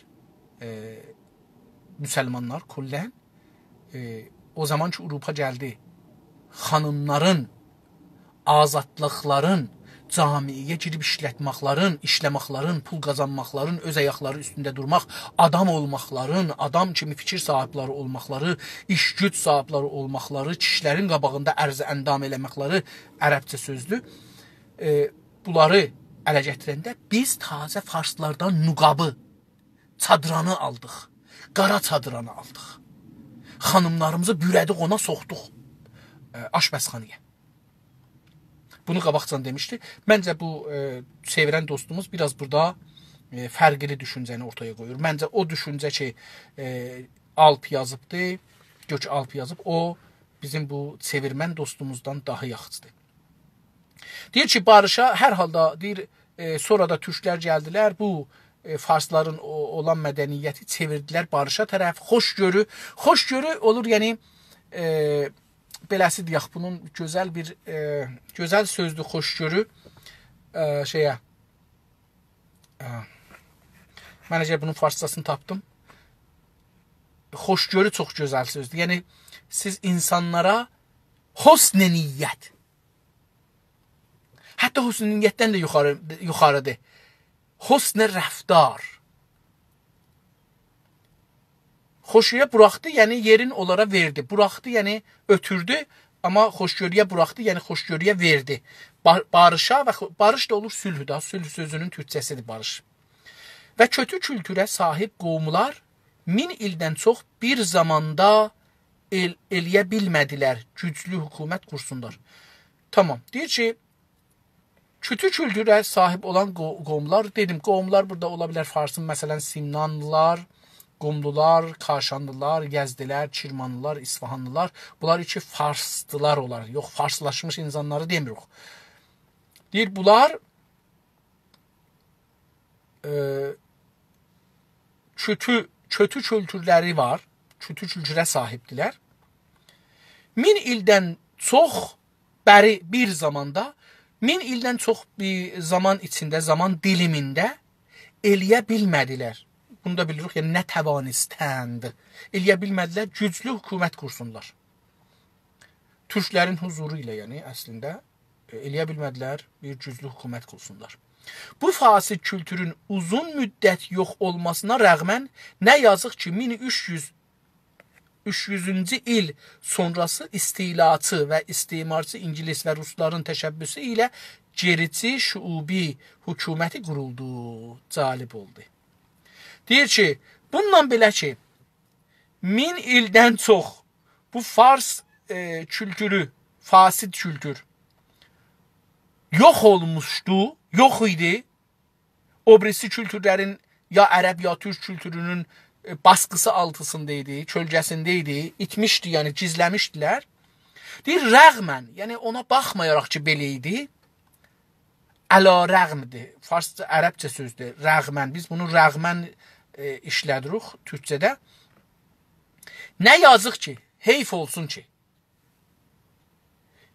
müsəlmanlar kullən, o zaman ki, Avropa gəldi, xanımların, azadlıqların, camiyə girib işləməklərin, pul qazanmaqların, öz ayaqları üstündə durmaq, adam olmaqların, adam kimi fikir sahibləri olmaqları, iş güc sahibləri olmaqları, kişilərin qabağında ərzə əndam eləməkləri ərəbcə sözdür. Bunları ələ gətirəndə biz tazə farslardan nüqabı, çadranı aldıq, qara çadranı aldıq. Xanımlarımızı bürədik, ona soxduq aşpəzxanıya. Bunu qabaqcan demişdi. Məncə bu sevirən dostumuz biraz burada fərqli düşüncəni ortaya qoyur. Məncə o düşüncə ki, Alp yazıbdır, Gökalp yazıb, o bizim bu sevirmən dostumuzdan daha yaxşıdır. Deyir ki, barışa hər halda, deyir, sonra da türklər gəldilər, bu farsların olan mədəniyyəti çevirdilər barışa tərəf, xoşgörü olur, yəni beləsi deyək, bunun gözəl sözdür, xoşgörü mən necə bunun farsçasını tapdım. Xoşgörü çox gözəl sözdür. Yəni, siz insanlara husn-i niyyət, hətta husn-i niyyətdən də yuxarıdır. Husn-i rəftar. Xoşgörüyə buraxdı, yəni yerin onlara verdi. Buraxdı, yəni ötürdü, amma xoşgörüyə buraxdı, yəni xoşgörüyə verdi. Barışa və barış da olur sülhü da. Sülh sözünün türkçəsidir barış. Və kötü kültürə sahib qovumlar 1000 ildən çox bir zamanda eləyə bilmədilər, güclü hökumət qursunlar. Tamam, deyir ki, kötü kültürə sahib olan qovumlar, dedim, qovumlar burada ola bilər Farsın, məsələn, Simnanlılar, Qumlular, Kaşanlılar, Gəzdilər, Kirmanlılar, İsfahanlılar, bunlar iki farsdılar olar. Yox, farslaşmış insanları demirik. Deyir, bunlar kötü kültürləri var, kötü kültürə sahibdilər. 1000 ildən çox bəri bir zamanda, 1000 ildən çox bir zaman içində, zaman dilimində eləyə bilmədilər. Bunu da bilirik, yəni nə təvanistənd. Eləyə bilmədilər, güclü hökumət qursunlar. Türklərin huzuru ilə, yəni əslində eləyə bilmədilər, bir güclü hökumət qursunlar. Bu fasid kültürün uzun müddət yox olmasına rəğmən nə yazıq ki, 1300-cü il sonrası istilaçı və istimarçı İngilis və Rusların təşəbbüsü ilə gerici şuubi hökuməti quruldu, calib oldu. Deyir ki, bununla belə ki, 1000 ildən çox bu Fars kültürü, fasid kültür yox olmuşdu, yox idi. O birisi kültürlərin ya ərəb ya türk kültürünün baskısı altısındaydı, kölgəsindəydi, itmişdi, yəni gizləmişdilər. Deyir, rəğmən, yəni ona baxmayaraq ki, belə idi, əla rəğmdir. Farsca, ərəbcə sözdür, rəğmən. Biz bunu rəğmən işlədirik türkçədə. Nə yazıq ki, heyf olsun ki,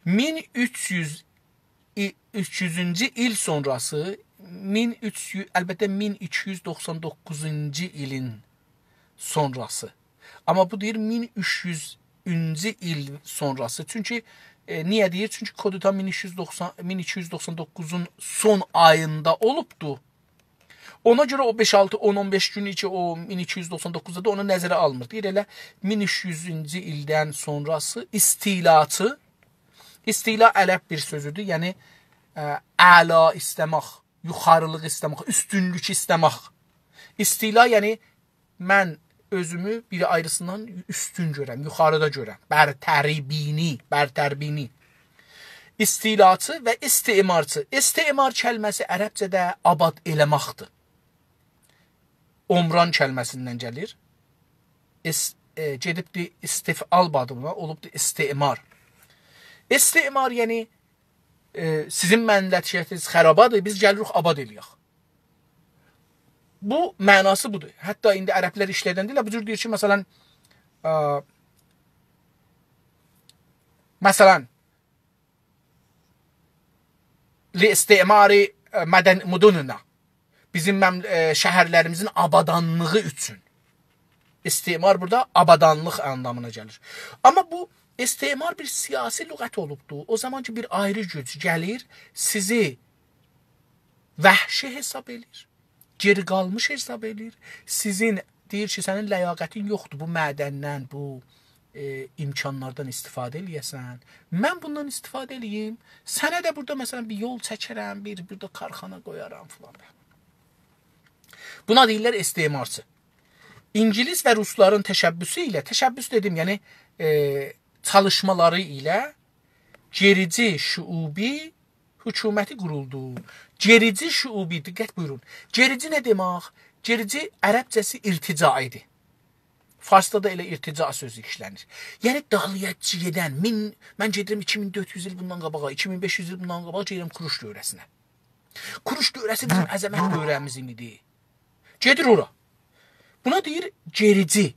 1300-cü il sonrası, əlbəttə 1299-cu ilin sonrası. Amma bu deyir 1300-cü il sonrası. Çünki niyə deyir? Çünki Koduta 1299-un son ayında olubdu. Ona görə o 5-6, 10-15 gün ki, o 1299-da da onu nəzərə almır. Deyir, elə 1300-cü ildən sonrası istilatı, istila ərəb bir sözüdür, yəni əla istəmək, yuxarılıq istəmək, üstünlük istəmək. İstila, yəni mən özümü biri ayrısından üstün görəm, yuxarıda görəm. Bərtərbini. İstilatı və istimarçı. İstimar kəlməsi ərəbcədə abad eləməkdir. Omran kəlməsindən gəlir. gedibdir istifal badımına, olubdur istimar. İstimar yəni sizin məmləkətiniz xərabadır, biz gəlirik abad eləyək. Bu mənası budur. Hətta indi ərəblər işlədəndə bu cür deyir ki, məsələn li istimari mudununa, bizim şəhərlərimizin abadanlığı üçün. İstimar burada abadanlıq anlamına gəlir. Amma bu istimar bir siyasi lüğət olubdur. O zaman ki bir ayrı güc gəlir, sizi vəhşi hesab edir, geri qalmış hesab edir. Sizin deyir ki, sənin ləyaqətin yoxdur bu mədəndən, bu imkanlardan istifadə eləyəsən. Mən bundan istifadə eləyim. Sənə də burada məsələn bir yol çəkərəm, burada karxana qoyaram filan. Buna deyirlər istimarçı. İngilis və rusların təşəbbüsü ilə, təşəbbüs dedim, yəni çalışmaları ilə gerici şuubi hökuməti quruldu. Gerici şuubi, diqqət buyurun. Gerici nə demək? Gerici ərəbcəsi irtica idi. Farsda da elə irtica sözü işlənir. Yəni dalıyaçı gedən, mən gedirəm 2400 il bundan qabağa, 2500 il bundan qabağa gedirəm Kuruş dövrəsinə. Kuruş dövrəsi bizim əzəmət dövrəmizin idi. Gedir ora. Buna deyir gerici.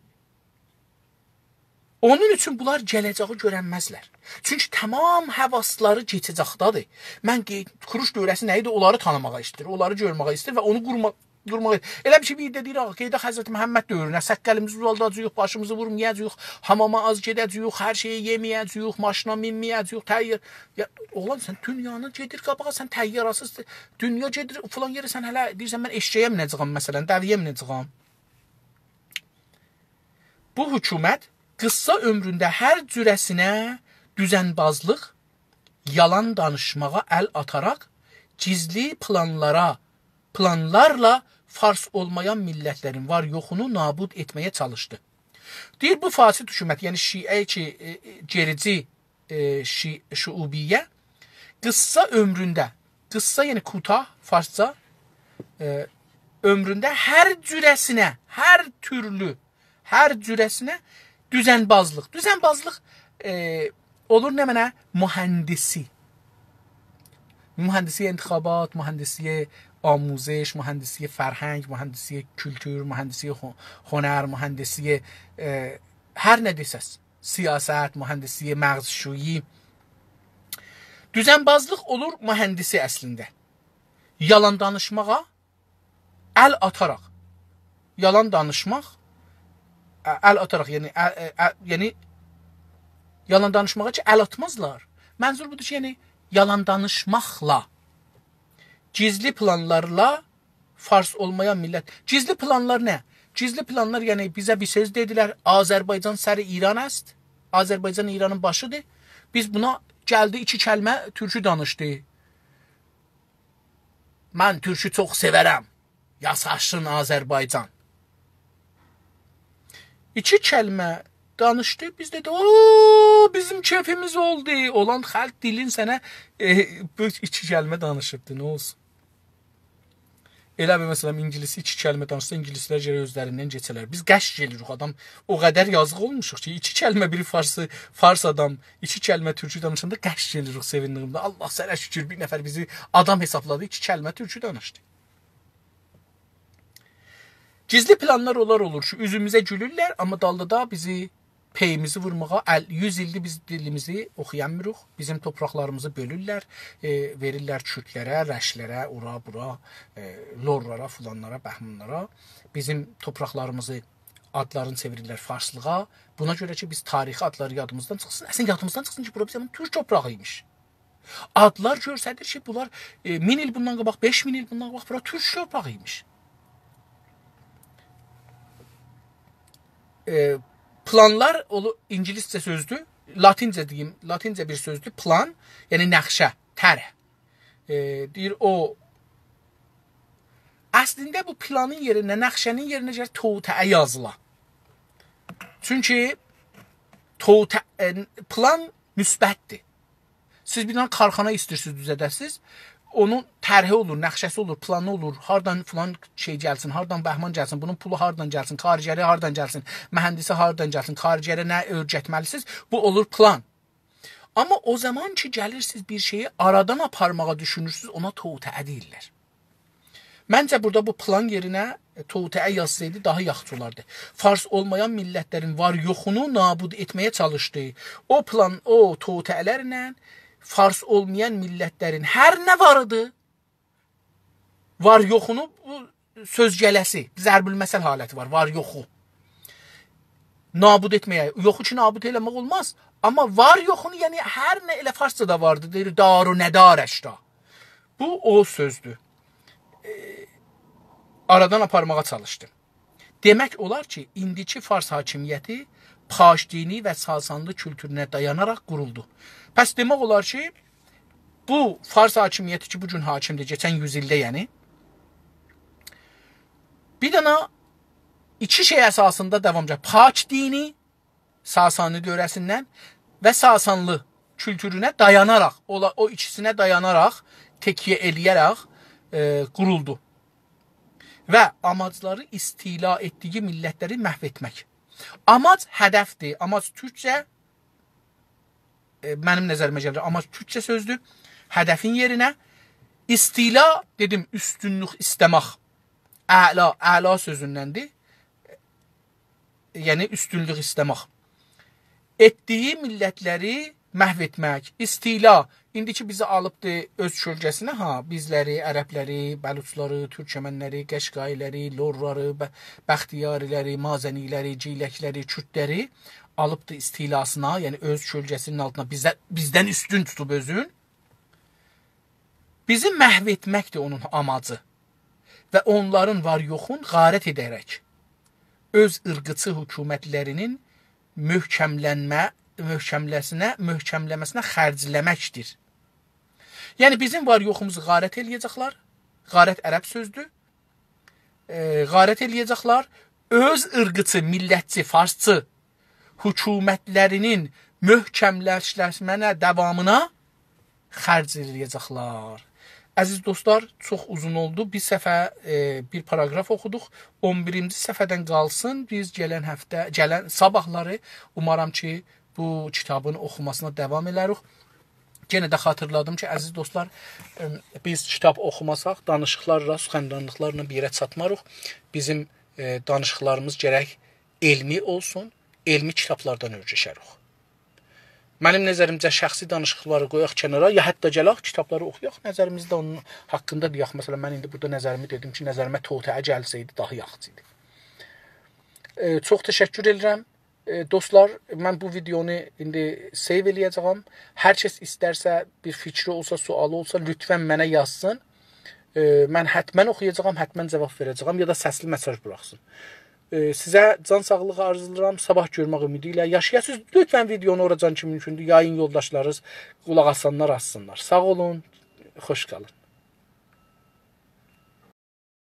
Onun üçün bunlar gələcəyi görənməzlər. Çünki tamam həvasları keçəcəkdadır. Mən Kuruş dövrəsi nə idi? Onları tanımağa istəyir, onları görməyə istəyir və onu qurmağa. Elə bir şey bir də deyir, qeydə Həzrət Məhəmməd dövrünə səqqəlimizi uzaldacağıq, başımızı vurmayacağıq, hamama az gedəcəyik, hər şeyi yeməyəcəyik, maşına minməyəcəyik, təyyar. Ya oğlan sən dünyanı gedir qabağa, sən təyyarasız, dünya gedir falan yerə sən hələ deyirsən mən eşşəyə minəcəyəm məsələn, dəviyə minəcəyəm. Bu hökumət qısa ömründə hər cürəsinə düzənbazlıq, yalan danışmağa əl ataraq, gizli planlarla Fars olmayan millətlərin var yoxunu nabud etməyə çalışdı. Deyir bu fasid hökumət, yəni şiə ki, gerici şuubiyyə qısa ömründə, qısa yəni kutah Farsca ömründə hər cürəsinə, hər cürəsinə düzənbazlıq. Düzənbazlıq olur nə mənə? Mühəndisi. Mühəndisi intixabat, mühəndisi آموزش، مهندسی فرهنگ، مهندسی kültür, mühəndisi هنر، mühəndisi hər nə desəz, siyasət, mühəndisi məğzşuyi. Düzənbazlıq olur mühəndisi əslində. Yalan danışmağa əl ataraq. Yalan danışmaq əl ataraq, yəni yalan danışmağa ki əl atmazlar. Mənzur budur ki, yəni yalan danışmaqla, gizli planlarla Fars olmayan millət. Gizli planlar nə? Gizli planlar yəni bizə bir söz dedilər. Azərbaycan səri İran əst. Azərbaycan İranın başıdır. Biz buna gəldi 2 kəlmə türkü danışdı. Mən türkü çox sevərəm. Yaşasın Azərbaycan. 2 kəlmə danışdı. Biz dedi, o bizim kefimiz oldu. Olan xalq dilin sənə 2 kəlmə danışıbdı. Nə olsun? Elə bir məsələn ingilis 2 kəlmə danışsa ingilislər gərək özlərindən keçələr. Biz qəş gelirik, adam o qədər yazıq olmuşuq ki 2 kəlmə biri fars adam 2 kəlmə türkü danışanda qəş gelirik sevindiğimdə. Allah sənə şükür bir nəfər bizi adam hesabladı 2 kəlmə türkü danışdı. Gizli planlar olur ki üzümüzə gülürlər amma dalda da bizi peyimizi vurmağa 100 ildir biz dilimizi oxuyamırıq. Bizim torpaqlarımızı bölürlər, verirlər Kürtlərə, Rəşlərə, ora bura, lorlara, fulanlara, bəhmunlara. Bizim torpaqlarımızı adlarını çevirirlər farslığa. Buna görə ki biz tarixi adları yadımızdan çıxsın. Əslində yadımızdan çıxsın ki bura bizim Türk toprağıymış. Adlar göstərir ki bunlar 1000 il bundan qabaq, 5000 il bundan qabaq bura Türk toprağıymış. Planlar ingiliscə sözdür, latincə deyim, latincə bir sözdür, plan, yəni nəqşə, tərh. Deyir o, əslində bu planın yerinə, nəqşənin yerinə gəlir toğtəə yazıla. Çünki plan müsbətdir. Siz bir dənə karxana istəyirsiniz düzədəsiniz, onun tərhi olur, nəqşəsi olur, planı olur. Hardan filan şey gəlsin, hardan bəhman gəlsin, bunun pulu hardan gəlsin, xaricəri hardan gəlsin, mühəndisi hardan gəlsin, xaricəri nə öyrətməlisiniz? Bu olur plan. Amma o zaman ki gəlirsiniz bir şeyi aradan aparmağa düşünürsünüz, ona toğtəə deyirlər. Məncə burada bu plan yerinə toğtəə yazsaydı daha yaxşı olardı. Fars olmayan millətlərin var yoxunu nabud etməyə çalışdı. O plan, o toğtəələrlə Fars olmayan millətlərin hər nə varıdı, var yoxunu, bu söz gələsi, zərbül məsəl haləti var yoxu. Nabud etməyə, yoxu ki nabud eləmək olmaz. Amma var yoxunu, yəni hər nə elə Farsçada vardı, deyir, daru nədar əşra. Bu o sözdür. Aradan aparmağa çalışdı. Demək olar ki, indiki Fars hakimiyyəti Paşdini və Sasanlı kültürünə dayanaraq quruldu. Pəs demək olar ki, bu Fars hakimiyyəti ki, bugün hakimdir, geçən 100 ildə yəni, bir dənə iki şey əsasında davamca, Paşdini, Sasani dövrəsindən və Sasanlı kültürünə dayanaraq, o ikisinə dayanaraq, təkiyyə eləyərək quruldu. Və amacları istila etdiyi millətləri məhv etmək. Amac hədəfdir. Amac türkcə, mənim nəzərimə gəlir, amac türkcə sözdür. Hədəfin yerinə istila, dedim, üstünlük istəmək. Əla sözündəndir. Yəni, üstünlük istəmək. Etdiyi millətləri məhv etmək. İstila, indiki bizi alıbdır öz kölgəsinə, bizləri, ərəbləri, bəluçları, türkəmənləri, qəşqailəri, lorları, bəxtiyariləri, mazəniləri, ciyləkləri, kürdləri alıbdır istilasına, yəni öz kölgəsinin altına bizdən üstün tutub özün. Bizi məhv etməkdir onun amacı. Və onların var yoxun qarət edərək öz ırqıçı hökumətlərinin möhkəmləməsinə xərcləməkdir. Yəni, bizim var yoxumuzu qarət eləyəcəklər. Qarət ərəb sözdür. Qarət eləyəcəklər. Öz ırqıçı, millətçi, farsçı hökumətlərinin möhkəmləşmənə, davamına xərc eləyəcəklər. Əziz dostlar, çox uzun oldu. Bir səfə bir paragraf oxuduq. 11-ci səfədən qalsın. Biz gələn sabahları umaram ki, bu kitabın oxumasına davam edərik. Yenə də xatırladım ki, əziz dostlar, biz kitab oxumasaq, danışıqlarla, suxəndanlıqlarla bir yerə çatmarıq. Bizim danışıqlarımız gərək elmi olsun, elmi kitablardan öyrəşərik. Mənim nəzərimcə şəxsi danışıqları qoyaq kənara, ya hətta gələk, kitabları oxuyaq, nəzərimizdə onun haqqında deyək. Məsələn, mən indi burada nəzərimi dedim ki, nəzərimə toğtəə gəlsəydi, daha yaxşı idi. Çox təşəkkür edirəm. Dostlar, mən bu videonu indi save eləyəcəm. Hər kəs istərsə, bir fikri olsa, sualı olsa, lütfən mənə yazsın. Mən hətmən oxuyacağam, hətmən cavab verəcəyəm ya da səsli mesaj buraxsın. Sizə can sağlığı arzulayıram. Sabah görmək ümidi ilə yaşayasınız. Lütfən videonu oracan ki mümkündür. Yayın yoldaşlarınız, qulaq asanlar assınlar. Sağ olun, xoş qalın.